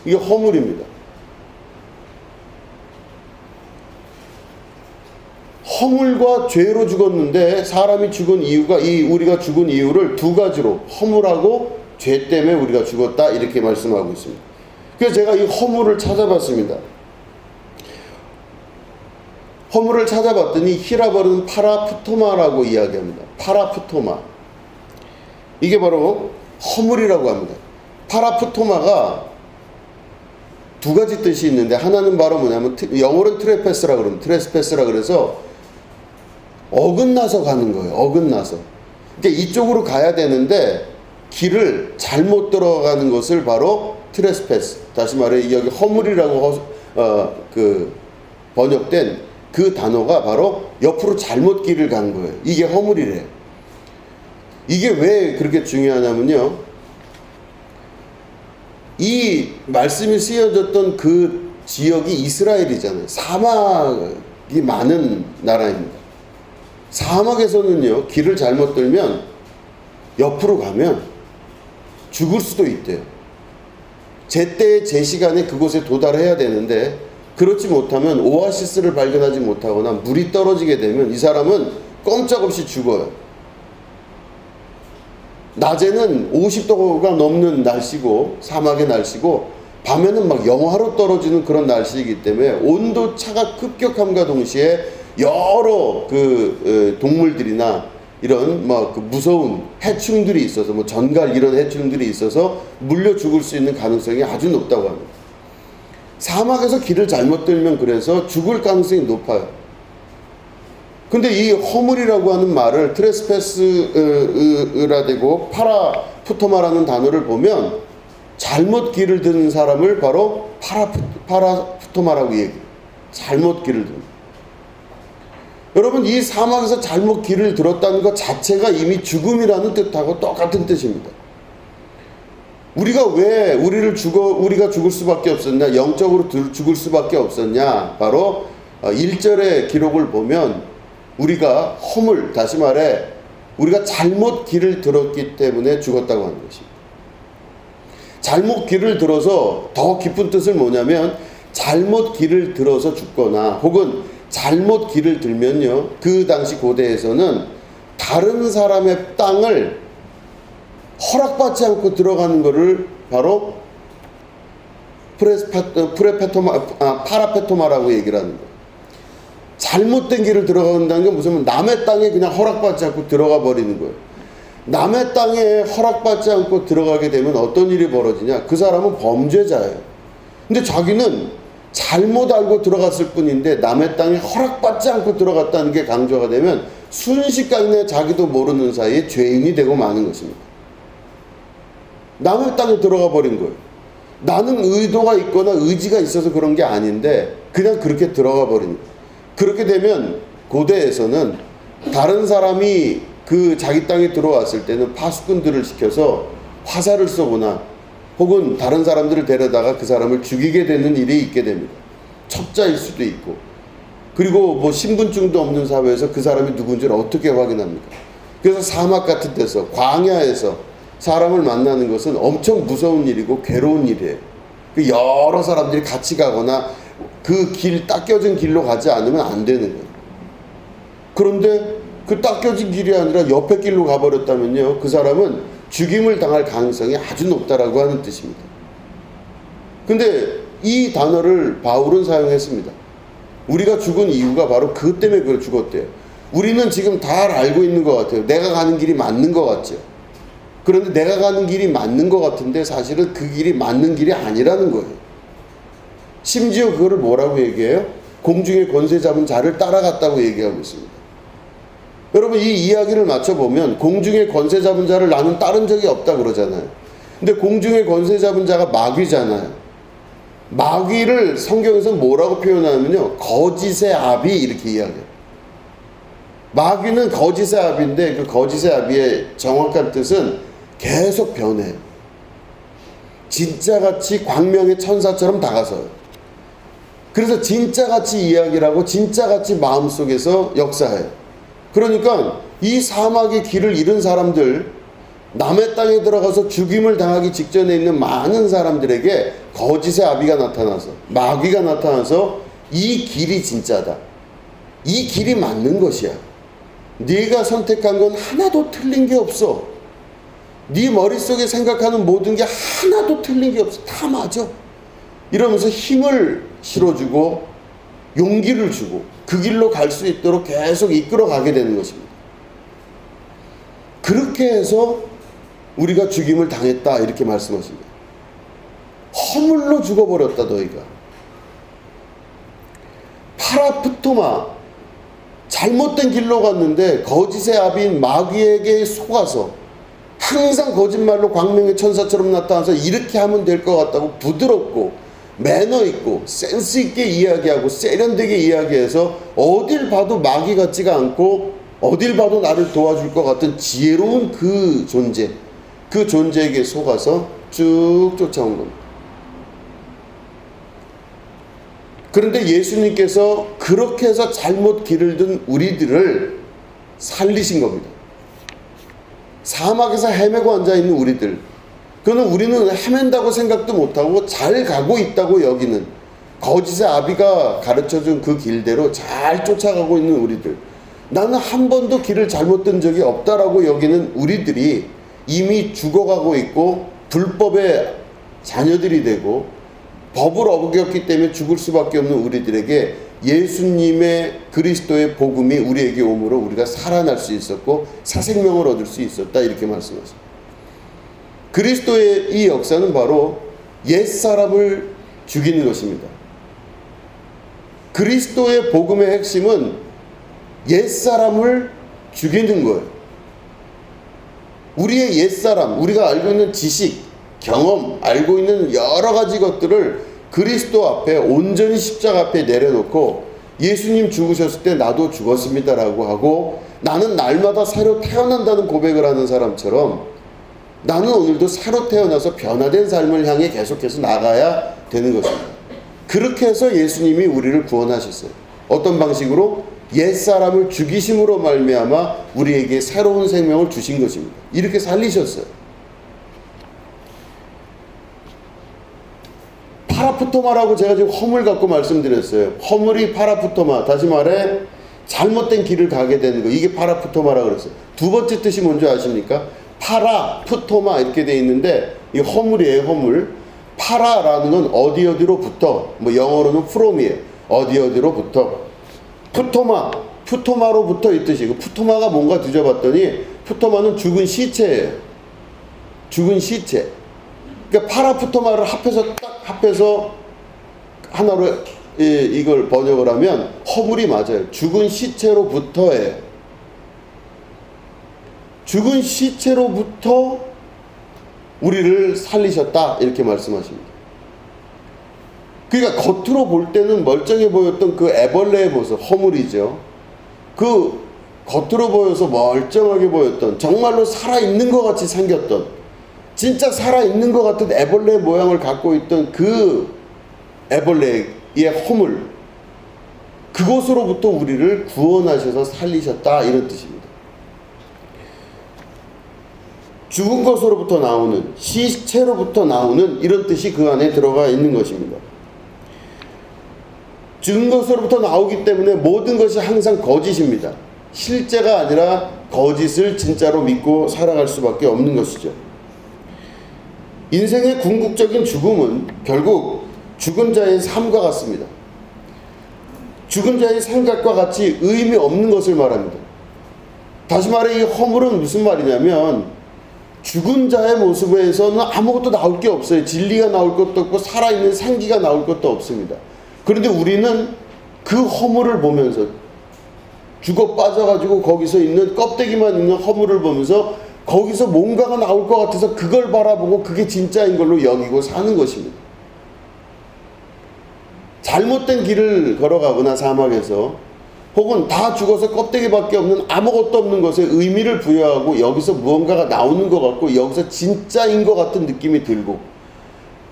이게 허물입니다. 허물과 죄로 죽었는데 사람이 죽은 이유가 우리가 죽은 이유를 두 가지로 허물하고 죄 때문에 우리가 죽었다 이렇게 말씀하고 있습니다. 그래서 제가 이 허물을 찾아봤습니다. 허물을 찾아봤더니 히라버는 파라프토마라고 이야기합니다. 파라프토마. 이게 바로 허물이라고 합니다. 파라프토마가 두 가지 뜻이 있는데 하나는 바로 뭐냐면 영어로는 트레페스라 그러면 트레스페스라 그래서 어긋나서 가는 거예요. 어긋나서. 그러니까 이쪽으로 가야 되는데 길을 잘못 들어가는 것을 바로 트레스페스. 다시 말해 여기 허물이라고 번역된 그 단어가 바로 옆으로 잘못 길을 간 거예요. 이게 허물이래요. 이게 왜 그렇게 중요하냐면요. 이 말씀이 쓰여졌던 그 지역이 이스라엘이잖아요. 사막이 많은 나라입니다. 사막에서는요, 길을 잘못 들면 옆으로 가면 죽을 수도 있대요. 제때에 제 시간에 그곳에 도달해야 되는데 그렇지 못하면 오아시스를 발견하지 못하거나 물이 떨어지게 되면 이 사람은 꼼짝없이 죽어요. 낮에는 50도가 넘는 날씨고 사막의 날씨고 밤에는 막 영하로 떨어지는 그런 날씨이기 때문에 온도 차가 급격함과 동시에 여러 동물들이나 이런 그 무서운 해충들이 있어서 전갈 이런 해충들이 있어서 물려 죽을 수 있는 가능성이 아주 높다고 합니다. 사막에서 길을 잘못 들면 그래서 죽을 가능성이 높아요. 근데 이 허물이라고 하는 말을 트레스페스라 되고 파라푸토마라는 단어를 보면 잘못 길을 드는 사람을 바로 파라푸토마라고 얘기해요. 잘못 길을 드는. 여러분, 이 사막에서 잘못 길을 들었다는 것 자체가 이미 죽음이라는 뜻하고 똑같은 뜻입니다. 우리가 왜 우리가 죽을 수밖에 없었냐, 영적으로 죽을 수밖에 없었냐, 바로 1절의 기록을 보면 우리가 허물, 다시 말해 우리가 잘못 길을 들었기 때문에 죽었다고 하는 것입니다. 잘못 길을 들어서 더 깊은 뜻은 뭐냐면 잘못 길을 들어서 죽거나 혹은 잘못 길을 들면요, 그 당시 고대에서는 다른 사람의 땅을 허락받지 않고 들어가는 것을 바로 파라페토마라고 얘기를 하는 거예요. 잘못된 길을 들어간다는 게 무슨 남의 땅에 그냥 허락받지 않고 들어가 버리는 거예요. 남의 땅에 허락받지 않고 들어가게 되면 어떤 일이 벌어지냐? 그 사람은 범죄자예요. 근데 자기는 잘못 알고 들어갔을 뿐인데 남의 땅에 허락받지 않고 들어갔다는 게 강조가 되면 순식간에 자기도 모르는 사이에 죄인이 되고 마는 것입니다. 남의 땅에 들어가 버린 거예요. 나는 의도가 있거나 의지가 있어서 그런 게 아닌데 그냥 그렇게 들어가 버린 거예요. 그렇게 되면 고대에서는 다른 사람이 그 자기 땅에 들어왔을 때는 파수꾼들을 시켜서 화살을 쏘거나 혹은 다른 사람들을 데려다가 그 사람을 죽이게 되는 일이 있게 됩니다. 첩자일 수도 있고. 그리고 신분증도 없는 사회에서 그 사람이 누군지를 어떻게 확인합니까? 그래서 사막 같은 데서, 광야에서 사람을 만나는 것은 엄청 무서운 일이고 괴로운 일이에요. 여러 사람들이 같이 가거나 그 닦여진 길로 가지 않으면 안 되는 거예요. 그런데 그 닦여진 길이 아니라 옆에 길로 가버렸다면요, 그 사람은 죽임을 당할 가능성이 아주 높다라고 하는 뜻입니다. 근데 이 단어를 바울은 사용했습니다. 우리가 죽은 이유가 바로 그 때문에 그걸 죽었대요. 우리는 지금 다 알고 있는 것 같아요. 내가 가는 길이 맞는 것 같죠. 그런데 내가 가는 길이 맞는 것 같은데 사실은 그 길이 맞는 길이 아니라는 거예요. 심지어 그거를 뭐라고 얘기해요? 공중의 권세 잡은 자를 따라갔다고 얘기하고 있습니다. 여러분, 이 이야기를 맞춰보면 공중의 권세 잡은 자를 나는 따른 적이 없다 그러잖아요. 근데 공중의 권세 잡은 자가 마귀잖아요. 마귀를 성경에서 뭐라고 표현하냐면요, 거짓의 아비 이렇게 이야기해요. 마귀는 거짓의 아비인데 그 거짓의 아비의 정확한 뜻은 계속 변해요. 진짜같이 광명의 천사처럼 다가서요. 그래서 진짜같이 이야기를 하고 진짜같이 마음속에서 역사해요. 그러니까 이 사막의 길을 잃은 사람들, 남의 땅에 들어가서 죽임을 당하기 직전에 있는 많은 사람들에게 거짓의 아비가 나타나서, 마귀가 나타나서 이 길이 진짜다, 이 길이 맞는 것이야, 네가 선택한 건 하나도 틀린 게 없어, 네 머릿속에 생각하는 모든 게 하나도 틀린 게 없어, 다 맞아, 이러면서 힘을 실어주고 용기를 주고 그 길로 갈 수 있도록 계속 이끌어 가게 되는 것입니다. 그렇게 해서 우리가 죽임을 당했다 이렇게 말씀하십니다. 허물로 죽어버렸다 너희가. 파라프토마, 잘못된 길로 갔는데 거짓의 아비인 마귀에게 속아서 항상 거짓말로 광명의 천사처럼 나타나서 이렇게 하면 될 것 같다고 부드럽고 매너 있고 센스 있게 이야기하고 세련되게 이야기해서 어딜 봐도 마귀 같지가 않고 어딜 봐도 나를 도와줄 것 같은 지혜로운 그 존재, 그 존재에게 속아서 쭉 쫓아온 겁니다. 그런데 예수님께서 그렇게 해서 잘못 길을 든 우리들을 살리신 겁니다. 사막에서 헤매고 앉아있는 우리들, 그는 우리는 헤맨다고 생각도 못하고 잘 가고 있다고 여기는, 거짓의 아비가 가르쳐준 그 길대로 잘 쫓아가고 있는 우리들, 나는 한 번도 길을 잘못 든 적이 없다라고 여기는 우리들이 이미 죽어가고 있고 불법의 자녀들이 되고 법을 어겼기 때문에 죽을 수밖에 없는 우리들에게 예수님의 그리스도의 복음이 우리에게 오므로 우리가 살아날 수 있었고 새생명을 얻을 수 있었다 이렇게 말씀하십니다. 그리스도의 이 역사는 바로 옛사람을 죽이는 것입니다. 그리스도의 복음의 핵심은 옛사람을 죽이는 거예요. 우리의 옛사람, 우리가 알고 있는 지식, 경험, 알고 있는 여러 가지 것들을 그리스도 앞에 온전히 십자가 앞에 내려놓고 예수님 죽으셨을 때 나도 죽었습니다라고 하고 나는 날마다 새로 태어난다는 고백을 하는 사람처럼 나는 오늘도 새로 태어나서 변화된 삶을 향해 계속해서 나가야 되는 것입니다. 그렇게 해서 예수님이 우리를 구원하셨어요. 어떤 방식으로? 옛사람을 죽이심으로 말미암아 우리에게 새로운 생명을 주신 것입니다. 이렇게 살리셨어요. 파라프토마라고 제가 지금 허물 갖고 말씀드렸어요. 허물이 파라프토마, 다시 말해 잘못된 길을 가게 되는 거, 이게 파라프토마라고 그랬어요. 두 번째 뜻이 뭔지 아십니까? 파라프토마 이렇게 돼 있는데 이 허물이에요. 허물. 파라라는 건 어디 어디로부터, 뭐 영어로는 from이에요. 어디 어디로부터. 푸토마로부터 이 뜻이고, 푸토마가 뭔가 뒤져봤더니 푸토마는 죽은 시체예요. 죽은 시체. 그러니까 파라푸토마를 합해서 하나로 이걸 번역을 하면 허물이 맞아요. 죽은 시체로부터예요. 죽은 시체로부터 우리를 살리셨다 이렇게 말씀하십니다. 그러니까 겉으로 볼 때는 멀쩡해 보였던 그 애벌레의 모습, 허물이죠. 그 겉으로 보여서 멀쩡하게 보였던, 정말로 살아있는 것 같이 생겼던, 진짜 살아있는 것 같은 애벌레 모양을 갖고 있던 그 애벌레의 허물, 그것으로부터 우리를 구원하셔서 살리셨다 이런 뜻입니다. 죽은 것으로부터 나오는, 시체로부터 나오는 이런 뜻이 그 안에 들어가 있는 것입니다. 죽은 것으로부터 나오기 때문에 모든 것이 항상 거짓입니다. 실제가 아니라 거짓을 진짜로 믿고 살아갈 수밖에 없는 것이죠. 인생의 궁극적인 죽음은 결국 죽은 자의 삶과 같습니다. 죽은 자의 생각과 같이 의미 없는 것을 말합니다. 다시 말해 이 허물은 무슨 말이냐면 죽은 자의 모습에서는 아무것도 나올 게 없어요. 진리가 나올 것도 없고 살아있는 생기가 나올 것도 없습니다. 그런데 우리는 그 허물을 보면서, 죽어 빠져가지고 거기서 있는 껍데기만 있는 허물을 보면서 거기서 뭔가가 나올 것 같아서 그걸 바라보고 그게 진짜인 걸로 여기고 사는 것입니다. 잘못된 길을 걸어가거나 사막에서 혹은 다 죽어서 껍데기밖에 없는 아무것도 없는 것에 의미를 부여하고 여기서 무언가가 나오는 것 같고 여기서 진짜인 것 같은 느낌이 들고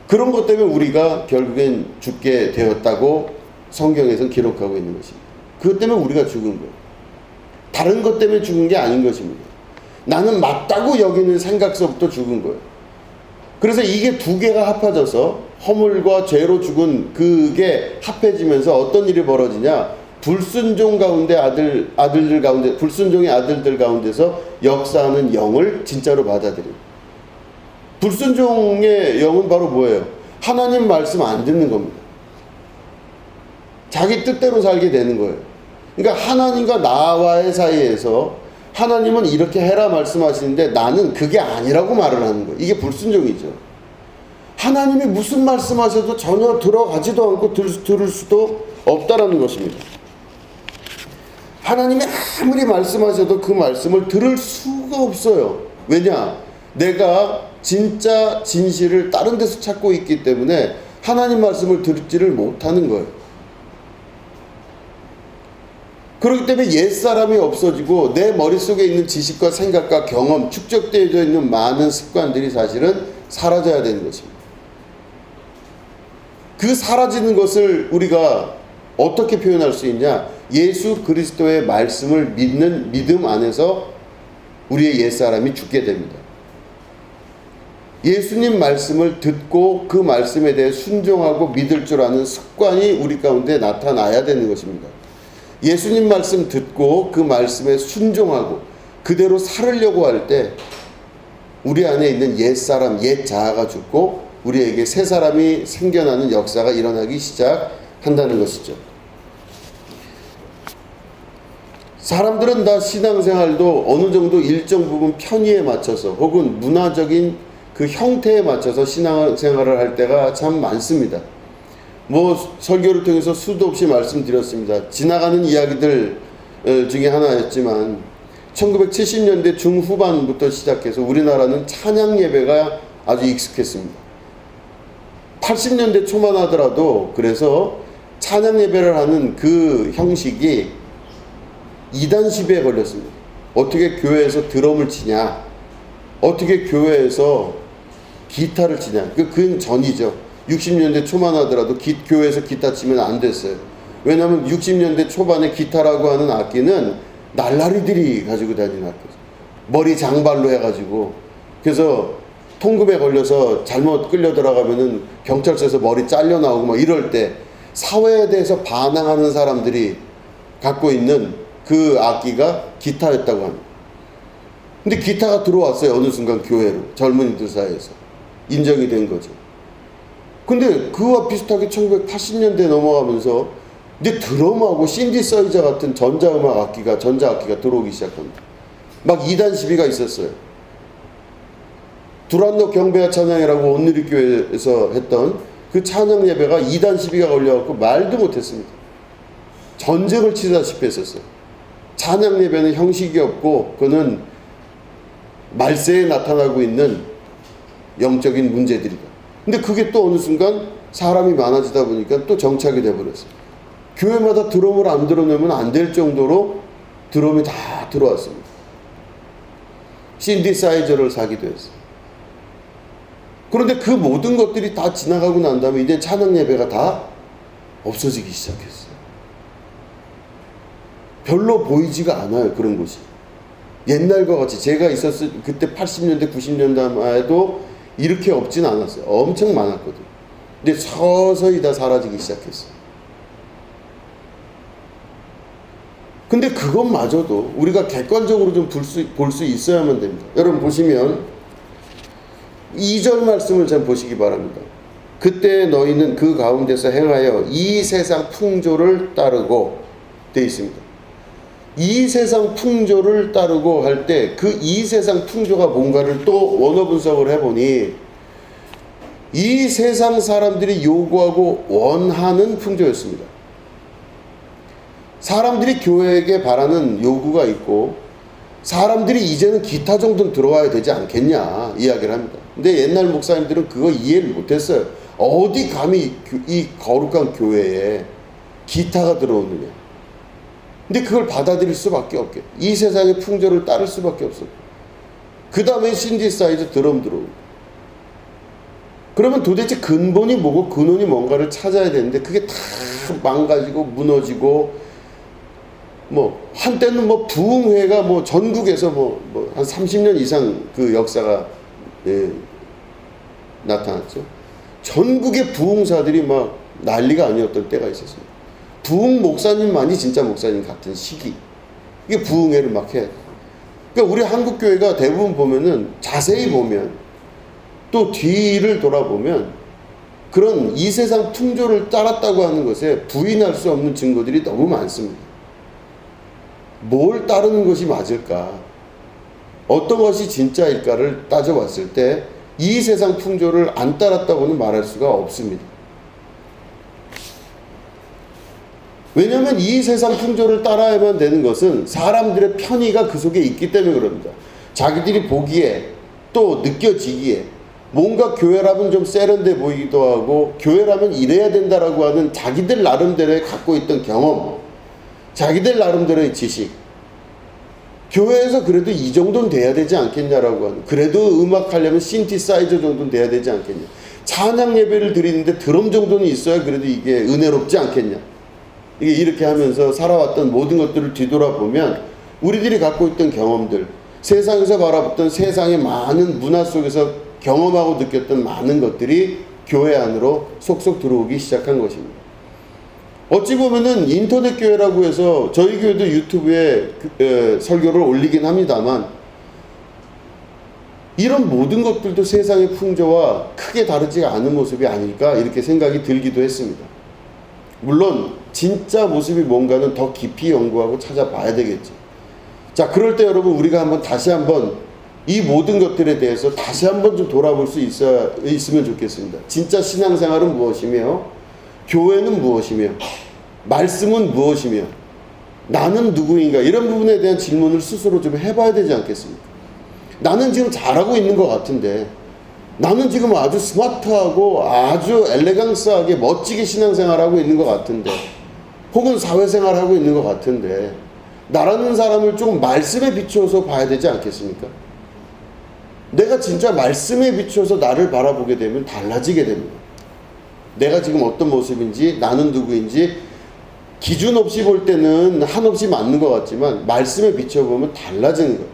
그런 것 때문에 우리가 결국엔 죽게 되었다고 성경에서는 기록하고 있는 것입니다. 그것 때문에 우리가 죽은 거예요. 다른 것 때문에 죽은 게 아닌 것입니다. 나는 맞다고 여기는 생각서부터 죽은 거예요. 그래서 이게 두 개가 합쳐져서 허물과 죄로 죽은 그게 합해지면서 어떤 일이 벌어지냐? 불순종 가운데 아들들 가운데 불순종의 아들들 가운데서 역사하는 영을 진짜로 받아들여요. 불순종의 영은 바로 뭐예요? 하나님 말씀 안 듣는 겁니다. 자기 뜻대로 살게 되는 거예요. 그러니까 하나님과 나와의 사이에서 하나님은 이렇게 해라 말씀하시는데 나는 그게 아니라고 말을 하는 거예요. 이게 불순종이죠. 하나님이 무슨 말씀하셔도 전혀 들어가지도 않고 들을 수도 없다라는 것입니다. 하나님이 아무리 말씀하셔도 그 말씀을 들을 수가 없어요. 왜냐? 내가 진짜 진실을 다른 데서 찾고 있기 때문에 하나님 말씀을 듣지를 못하는 거예요. 그렇기 때문에 옛사람이 없어지고 내 머릿속에 있는 지식과 생각과 경험, 축적되어져 있는 많은 습관들이 사실은 사라져야 되는 것입니다. 그 사라지는 것을 우리가 어떻게 표현할 수 있냐? 예수 그리스도의 말씀을 믿는 믿음 안에서 우리의 옛사람이 죽게 됩니다. 예수님 말씀을 듣고 그 말씀에 대해 순종하고 믿을 줄 아는 습관이 우리 가운데 나타나야 되는 것입니다. 예수님 말씀 듣고 그 말씀에 순종하고 그대로 살으려고 할 때 우리 안에 있는 옛사람, 옛 자아가 죽고 우리에게 새 사람이 생겨나는 역사가 일어나기 시작한다는 것이죠. 사람들은 다 신앙생활도 어느 정도 일정 부분 편의에 맞춰서 혹은 문화적인 그 형태에 맞춰서 신앙생활을 할 때가 참 많습니다. 설교를 통해서 수도 없이 말씀드렸습니다. 지나가는 이야기들 중에 하나였지만 1970년대 중후반부터 시작해서 우리나라는 찬양 예배가 아주 익숙했습니다. 80년대 초만 하더라도 그래서 찬양 예배를 하는 그 형식이 이단 시비에 걸렸습니다. 어떻게 교회에서 드럼을 치냐? 어떻게 교회에서 기타를 치냐? 그건 전이죠. 60년대 초만 하더라도 교회에서 기타 치면 안 됐어요. 왜냐하면 60년대 초반에 기타라고 하는 악기는 날라리들이 가지고 다니는 악기죠. 머리 장발로 해가지고 그래서 통금에 걸려서 잘못 끌려 들어가면은 경찰서에서 머리 잘려 나오고 막 이럴 때 사회에 대해서 반항하는 사람들이 갖고 있는 그 악기가 기타였다고 합니다. 근데 기타가 들어왔어요. 어느 순간 교회로 젊은이들 사이에서 인정이 된 거죠. 근데 그와 비슷하게 1980년대 넘어가면서 이제 드럼하고 신디사이저 같은 전자악기가 들어오기 시작합니다. 막 2단 시비가 있었어요. 두란노 경배와 찬양이라고 온누리교회에서 했던 그 찬양 예배가 2단 시비가 걸려갖고 말도 못했습니다. 전쟁을 치다시피 했었어요. 찬양 예배는 형식이 없고 그거는 말세에 나타나고 있는 영적인 문제들이다. 근데 그게 또 어느 순간 사람이 많아지다 보니까 또 정착이 돼버렸어요. 교회마다 드럼을 안 들어내면 안 될 정도로 드럼이 다 들어왔습니다. 신디사이저를 사기도 했어요. 그런데 그 모든 것들이 다 지나가고 난 다음에 이제 찬양 예배가 다 없어지기 시작했어요. 별로 보이지가 않아요. 그런 곳이. 옛날과 같이 제가 있었을 그때 80년대 90년대만 해도 이렇게 없진 않았어요. 엄청 많았거든요. 근데 서서히 다 사라지기 시작했어요. 근데 그것마저도 우리가 객관적으로 좀 볼 수 있어야만 됩니다. 여러분 보시면 2절 말씀을 좀 보시기 바랍니다. 그때 너희는 그 가운데서 행하여 이 세상 풍조를 따르고 되어 있습니다. 이 세상 풍조를 따르고 할 때 그 이 세상 풍조가 뭔가를 또 원어 분석을 해보니 이 세상 사람들이 요구하고 원하는 풍조였습니다. 사람들이 교회에게 바라는 요구가 있고 사람들이 이제는 기타 정도는 들어와야 되지 않겠냐 이야기를 합니다. 근데 옛날 목사님들은 그거 이해를 못했어요. 어디 감히 이 거룩한 교회에 기타가 들어오느냐. 근데 그걸 받아들일 수밖에 없게. 이 세상의 풍조를 따를 수밖에 없어. 그 다음에 신디사이드 드럼 들어오고. 그러면 도대체 근본이 뭐고 근원이 뭔가를 찾아야 되는데 그게 다 망가지고 무너지고 뭐 한때는 뭐 부흥회가 뭐 전국에서 뭐 한 30년 이상 그 역사가 나타났죠. 전국의 부흥사들이 막 난리가 아니었던 때가 있었어요. 부흥 목사님만이 진짜 목사님 같은 시기. 이게 부흥회를 막 해. 그러니까 우리 한국 교회가 대부분 보면은 자세히 보면 또 뒤를 돌아보면 그런 이 세상 풍조를 따랐다고 하는 것에 부인할 수 없는 증거들이 너무 많습니다. 뭘 따르는 것이 맞을까? 어떤 것이 진짜일까를 따져봤을 때 이 세상 풍조를 안 따랐다고는 말할 수가 없습니다. 왜냐하면 이 세상 풍조를 따라야만 되는 것은 사람들의 편의가 그 속에 있기 때문에 그럽니다. 자기들이 보기에 또 느껴지기에 뭔가 교회라면 좀 세련돼 보이기도 하고 교회라면 이래야 된다라고 하는 자기들 나름대로의 갖고 있던 경험, 자기들 나름대로의 지식, 교회에서 그래도 이 정도는 돼야 되지 않겠냐라고 하는, 그래도 음악 하려면 신티사이저 정도는 돼야 되지 않겠냐, 찬양 예배를 드리는데 드럼 정도는 있어야 그래도 이게 은혜롭지 않겠냐, 이게 이렇게 하면서 살아왔던 모든 것들을 뒤돌아보면 우리들이 갖고 있던 경험들, 세상에서 바라봤던 세상의 많은 문화 속에서 경험하고 느꼈던 많은 것들이 교회 안으로 속속 들어오기 시작한 것입니다. 어찌 보면은 인터넷 교회라고 해서 저희 교회도 유튜브에 설교를 올리긴 합니다만 이런 모든 것들도 세상의 풍조와 크게 다르지 않은 모습이 아닐까 이렇게 생각이 들기도 했습니다. 물론 진짜 모습이 뭔가는 더 깊이 연구하고 찾아봐야 되겠죠. 자, 그럴 때 여러분 우리가 다시 한번 이 모든 것들에 대해서 다시 한번 좀 돌아볼 수 있으면 좋겠습니다. 진짜 신앙생활은 무엇이며, 교회는 무엇이며, 말씀은 무엇이며, 나는 누구인가, 이런 부분에 대한 질문을 스스로 좀 해봐야 되지 않겠습니까? 나는 지금 잘하고 있는 것 같은데, 나는 지금 아주 스마트하고 아주 엘레강스하게 멋지게 신앙생활하고 있는 것 같은데, 혹은 사회생활하고 있는 것 같은데, 나라는 사람을 좀 말씀에 비추어서 봐야 되지 않겠습니까? 내가 진짜 말씀에 비추어서 나를 바라보게 되면 달라지게 됩니다. 내가 지금 어떤 모습인지, 나는 누구인지 기준 없이 볼 때는 한없이 맞는 것 같지만 말씀에 비춰보면 달라지는 거예요.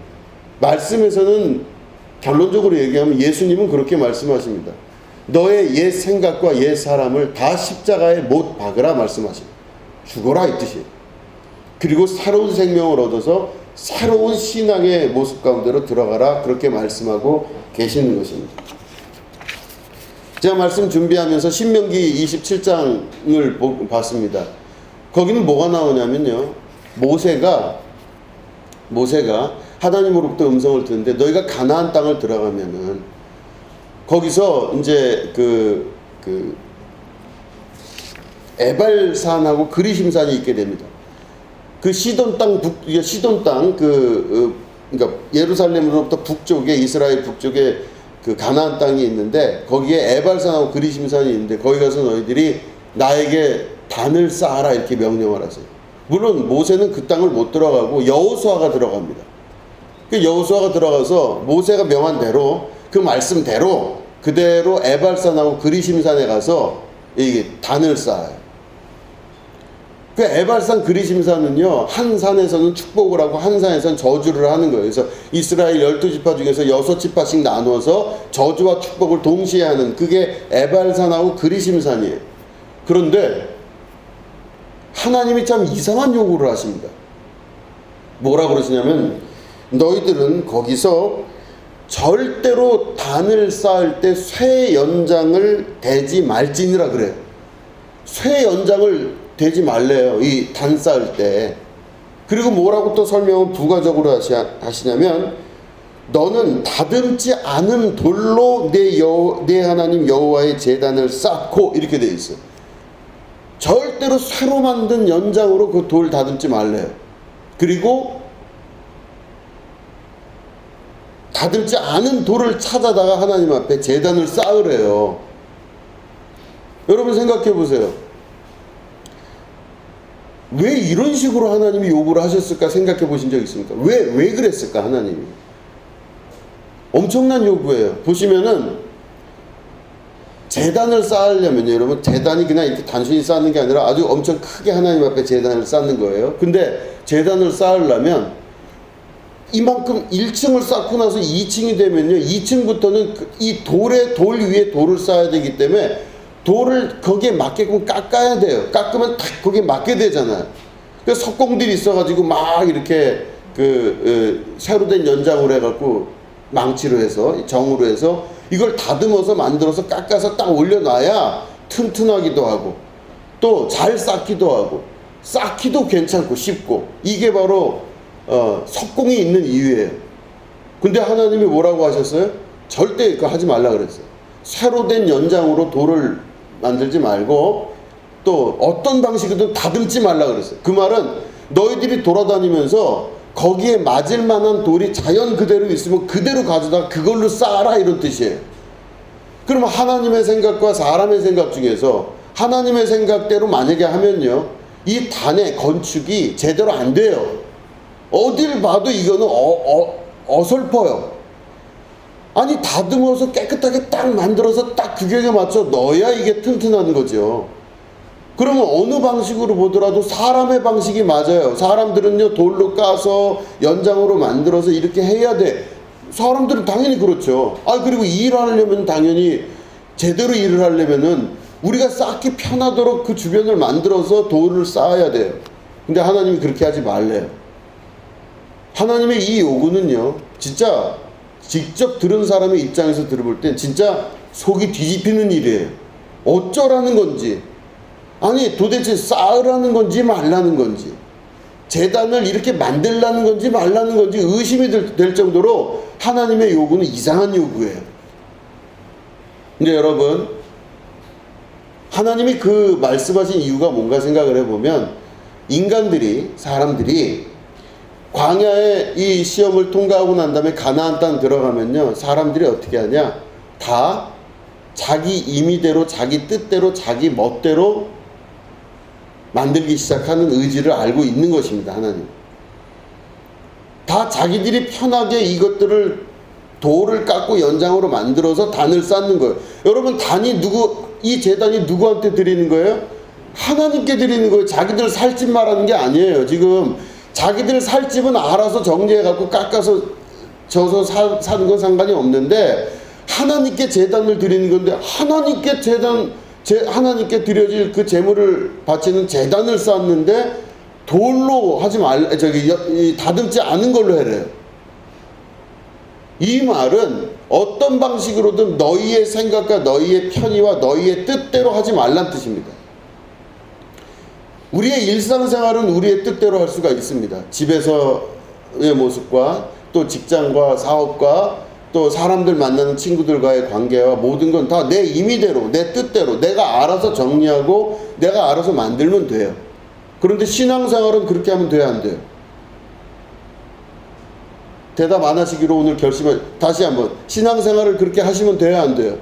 말씀에서는 결론적으로 얘기하면 예수님은 그렇게 말씀하십니다. 너의 옛 생각과 옛 사람을 다 십자가에 못 박으라 말씀하십니다. 죽어라 이 뜻이에요. 그리고 새로운 생명을 얻어서 새로운 신앙의 모습 가운데로 들어가라, 그렇게 말씀하고 계시는 것입니다. 제가 말씀 준비하면서 신명기 27장을 봤습니다. 거기는 뭐가 나오냐면요, 모세가 하나님으로부터 음성을 듣는데 너희가 가나안 땅을 들어가면은 거기서 이제 에발산하고 그리심산이 있게 됩니다. 그 시돈 땅 그러니까 예루살렘으로부터 북쪽에, 이스라엘 북쪽에 그 가나안 땅이 있는데 거기에 에발산하고 그리심산이 있는데 거기 가서 너희들이 나에게 단을 쌓아라 이렇게 명령을 하세요. 물론 모세는 그 땅을 못 들어가고 여호수아가 들어갑니다. 그 여호수아가 들어가서 모세가 명한 대로 그 말씀대로 그대로 에발산하고 그리심산에 가서 이게 단을 쌓아요. 그 에발산 그리심산은요, 한 산에서는 축복을 하고 한 산에서는 저주를 하는 거예요. 그래서 이스라엘 12지파 중에서 6지파씩 나누어서 저주와 축복을 동시에 하는, 그게 에발산하고 그리심산이에요. 그런데 하나님이 참 이상한 요구를 하십니다. 뭐라 그러시냐면 너희들은 거기서 절대로 단을 쌓을 때 쇠 연장을 대지 말지니라 그래요. 쇠 연장을 대지 말래요, 이 단 쌓을 때. 그리고 뭐라고 또 설명은 부가적으로 하시냐면 너는 다듬지 않은 돌로 내 하나님 여호와의 제단을 쌓고, 이렇게 돼 있어요. 절대로 쇠로 만든 연장으로 그 돌 다듬지 말래요. 그리고 다듬지 않은 돌을 찾아다가 하나님 앞에 제단을 쌓으래요. 여러분 생각해 보세요. 왜 이런 식으로 하나님이 요구를 하셨을까 생각해 보신 적 있습니까? 왜 그랬을까 하나님이? 엄청난 요구예요. 보시면은 제단을 쌓으려면 여러분, 제단이 그냥 이렇게 단순히 쌓는 게 아니라 아주 엄청 크게 하나님 앞에 제단을 쌓는 거예요. 근데 제단을 쌓으려면 이만큼 1층을 쌓고 나서 2층이 되면요, 2층부터는 이 돌 위에 돌을 쌓아야 되기 때문에 돌을 거기에 맞게끔 깎아야 돼요. 깎으면 딱 거기에 맞게 되잖아요. 그래서 석공들이 있어가지고 막 이렇게 새로 된 연장으로 해갖고 망치로 해서 정으로 해서 이걸 다듬어서 만들어서 깎아서 딱 올려놔야 튼튼하기도 하고 또 잘 쌓기도 하고 쌓기도 괜찮고 쉽고, 이게 바로 석공이 있는 이유예요. 근데 하나님이 뭐라고 하셨어요? 절대 그거 하지 말라 그랬어요. 새로 된 연장으로 돌을 만들지 말고 또 어떤 방식이든 다듬지 말라 그랬어요. 그 말은 너희들이 돌아다니면서 거기에 맞을 만한 돌이 자연 그대로 있으면 그대로 가져다 그걸로 쌓아라, 이런 뜻이에요. 그러면 하나님의 생각과 사람의 생각 중에서 하나님의 생각대로 만약에 하면요, 이 단의 건축이 제대로 안 돼요. 어딜 봐도 이거는 어설퍼요. 아니, 다듬어서 깨끗하게 딱 만들어서 딱 규격에 맞춰 넣어야 이게 튼튼한 거죠. 그러면 어느 방식으로 보더라도 사람의 방식이 맞아요. 사람들은요, 돌로 까서 연장으로 만들어서 이렇게 해야 돼. 사람들은 당연히 그렇죠. 그리고 일하려면 당연히 제대로 일을 하려면은 우리가 쌓기 편하도록 그 주변을 만들어서 돌을 쌓아야 돼요. 근데 하나님이 그렇게 하지 말래요. 하나님의 이 요구는요, 진짜 직접 들은 사람의 입장에서 들어볼 땐 진짜 속이 뒤집히는 일이에요. 어쩌라는 건지, 아니 도대체 쌓으라는 건지 말라는 건지, 제단을 이렇게 만들라는 건지 말라는 건지 의심이 될 정도로 하나님의 요구는 이상한 요구예요. 근데 여러분, 하나님이 그 말씀하신 이유가 뭔가 생각을 해보면, 사람들이 광야의 이 시험을 통과하고 난 다음에 가나안 땅 들어가면요, 사람들이 어떻게 하냐, 다 자기 임의대로, 자기 뜻대로, 자기 멋대로 만들기 시작하는 의지를 알고 있는 것입니다. 하나님 다 자기들이 편하게 이것들을 돌을 깎고 연장으로 만들어서 단을 쌓는 거예요. 여러분, 이 제단이 누구한테 드리는 거예요? 하나님께 드리는 거예요. 자기들 살 집 말하는 게 아니에요. 지금 자기들 살 집은 알아서 정리해갖고 깎아서 져서 사는 건 상관이 없는데, 하나님께 제단을 드리는 건데, 하나님께 드려질 그 제물을 바치는 제단을 쌓는데 돌로 하지 다듬지 않은 걸로 해래요. 이 말은 어떤 방식으로든 너희의 생각과 너희의 편의와 너희의 뜻대로 하지 말란 뜻입니다. 우리의 일상생활은 우리의 뜻대로 할 수가 있습니다. 집에서의 모습과 또 직장과 사업과 또 사람들 만나는 친구들과의 관계와 모든 건 다 내 임의대로, 내 뜻대로 내가 알아서 정리하고 내가 알아서 만들면 돼요. 그런데 신앙생활은 그렇게 하면 돼야 안 돼요? 대답 안 하시기로 오늘 다시 한번, 신앙생활을 그렇게 하시면 돼야 안 돼요?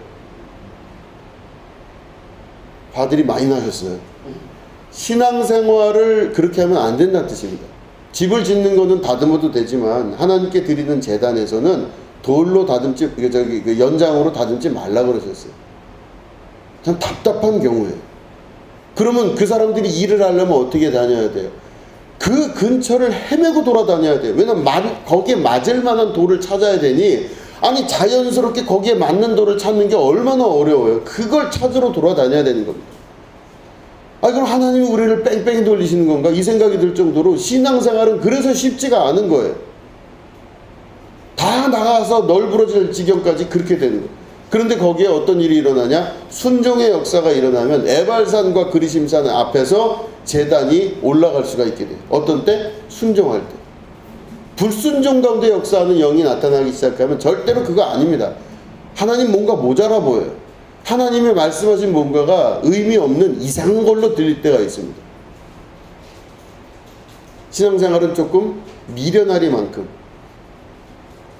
화들이 많이 나셨어요. 신앙생활을 그렇게 하면 안 된다는 뜻입니다. 집을 짓는 거는 다듬어도 되지만 하나님께 드리는 제단에서는 돌로 연장으로 다듬지 말라 그러셨어요. 참 답답한 경우예요. 그러면 그 사람들이 일을 하려면 어떻게 다녀야 돼요? 그 근처를 헤매고 돌아다녀야 돼요. 왜냐면 거기에 맞을 만한 돌을 찾아야 되니, 아니 자연스럽게 거기에 맞는 돌을 찾는 게 얼마나 어려워요. 그걸 찾으러 돌아다녀야 되는 겁니다. 그럼 하나님이 우리를 뺑뺑이 돌리시는 건가? 이 생각이 들 정도로 신앙생활은 그래서 쉽지가 않은 거예요. 다 나가서 널브러질 지경까지 그렇게 되는 거예요. 그런데 거기에 어떤 일이 일어나냐? 순종의 역사가 일어나면 에발산과 그리심산 앞에서 제단이 올라갈 수가 있게 돼요. 어떤 때? 순종할 때. 불순종 가운데 역사하는 영이 나타나기 시작하면 절대로 그거 아닙니다. 하나님 뭔가 모자라 보여요. 하나님의 말씀하신 뭔가가 의미 없는 이상한 걸로 들릴 때가 있습니다. 신앙생활은 조금 미련하리만큼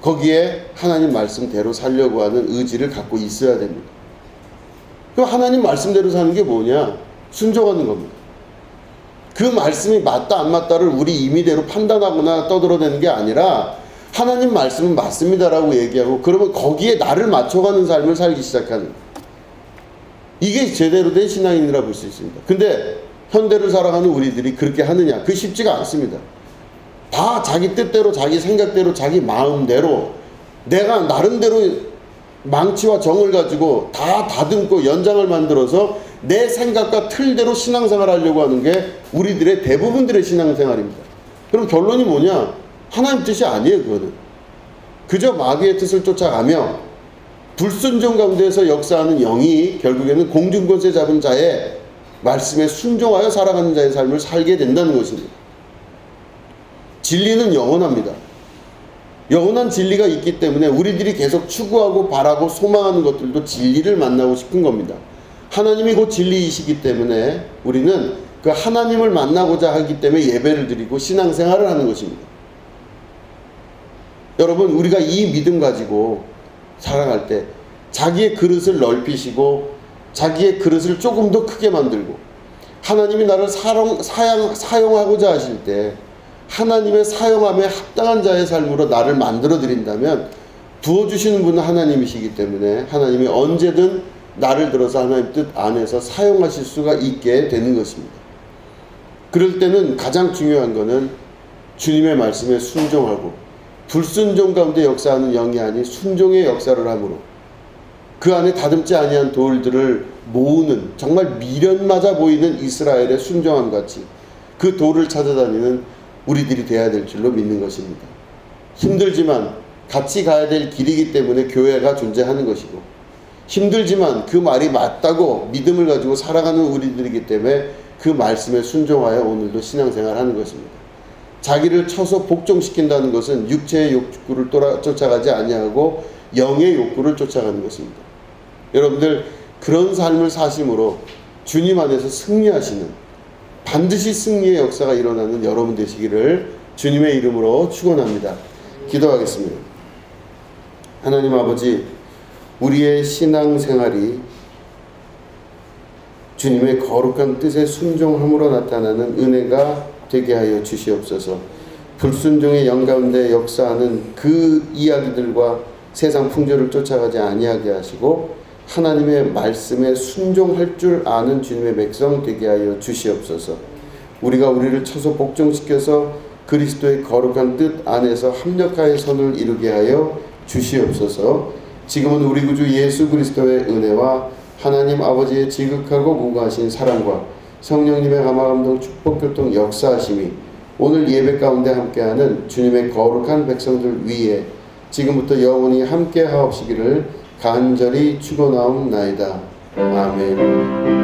거기에 하나님 말씀대로 살려고 하는 의지를 갖고 있어야 됩니다. 그럼 하나님 말씀대로 사는 게 뭐냐? 순종하는 겁니다. 그 말씀이 맞다 안 맞다를 우리 임의대로 판단하거나 떠들어대는 게 아니라 하나님 말씀은 맞습니다라고 얘기하고 그러면 거기에 나를 맞춰가는 삶을 살기 시작하는, 이게 제대로 된 신앙인이라 볼 수 있습니다. 근데 현대를 살아가는 우리들이 그렇게 하느냐? 그 쉽지가 않습니다. 다 자기 뜻대로, 자기 생각대로, 자기 마음대로 내가 나름대로 망치와 정을 가지고 다 다듬고 연장을 만들어서 내 생각과 틀대로 신앙생활 하려고 하는 게 우리들의 대부분들의 신앙생활입니다. 그럼 결론이 뭐냐? 하나님 뜻이 아니에요. 그거는 그저 마귀의 뜻을 쫓아가며 불순종 가운데에서 역사하는 영이 결국에는 공중권세 잡은 자의 말씀에 순종하여 살아가는 자의 삶을 살게 된다는 것입니다. 진리는 영원합니다. 영원한 진리가 있기 때문에 우리들이 계속 추구하고 바라고 소망하는 것들도 진리를 만나고 싶은 겁니다. 하나님이 곧 진리이시기 때문에 우리는 그 하나님을 만나고자 하기 때문에 예배를 드리고 신앙생활을 하는 것입니다. 여러분, 우리가 이 믿음 가지고 살아갈 때 자기의 그릇을 넓히시고 자기의 그릇을 조금 더 크게 만들고 하나님이 나를 사용하고자 하실 때 하나님의 사용함에 합당한 자의 삶으로 나를 만들어 드린다면 부어주시는 분은 하나님이시기 때문에 하나님이 언제든 나를 들어서 하나님 뜻 안에서 사용하실 수가 있게 되는 것입니다. 그럴 때는 가장 중요한 것은 주님의 말씀에 순종하고 불순종 가운데 역사하는 영이 아닌 순종의 역사를 함으로 그 안에 다듬지 아니한 돌들을 모으는, 정말 미련맞아 보이는 이스라엘의 순종함 같이 그 돌을 찾아다니는 우리들이 되어야 될 줄로 믿는 것입니다. 힘들지만 같이 가야 될 길이기 때문에 교회가 존재하는 것이고, 힘들지만 그 말이 맞다고 믿음을 가지고 살아가는 우리들이기 때문에 그 말씀에 순종하여 오늘도 신앙생활 하는 것입니다. 자기를 쳐서 복종시킨다는 것은 육체의 욕구를 쫓아가지 아니하고 영의 욕구를 쫓아가는 것입니다. 여러분들, 그런 삶을 사심으로 주님 안에서 승리하시는, 반드시 승리의 역사가 일어나는 여러분 되시기를 주님의 이름으로 축원합니다. 기도하겠습니다. 하나님 아버지, 우리의 신앙생활이 주님의 거룩한 뜻에 순종함으로 나타나는 은혜가 되게 하여 주시옵소서. 불순종의 영 가운데 역사하는 그 이야기들과 세상 풍조를 쫓아가지 아니하게 하시고 하나님의 말씀에 순종할 줄 아는 주님의 백성 되게 하여 주시옵소서. 우리가 우리를 쳐서 복종시켜서 그리스도의 거룩한 뜻 안에서 합력하여 선을 이루게 하여 주시옵소서. 지금은 우리 구주 예수 그리스도의 은혜와 하나님 아버지의 지극하고 무궁하신 사랑과 성령님의 감화감동 축복교통 역사하심이 오늘 예배 가운데 함께하는 주님의 거룩한 백성들 위에 지금부터 영원히 함께 하옵시기를 간절히 축원하옵나이다. 아멘.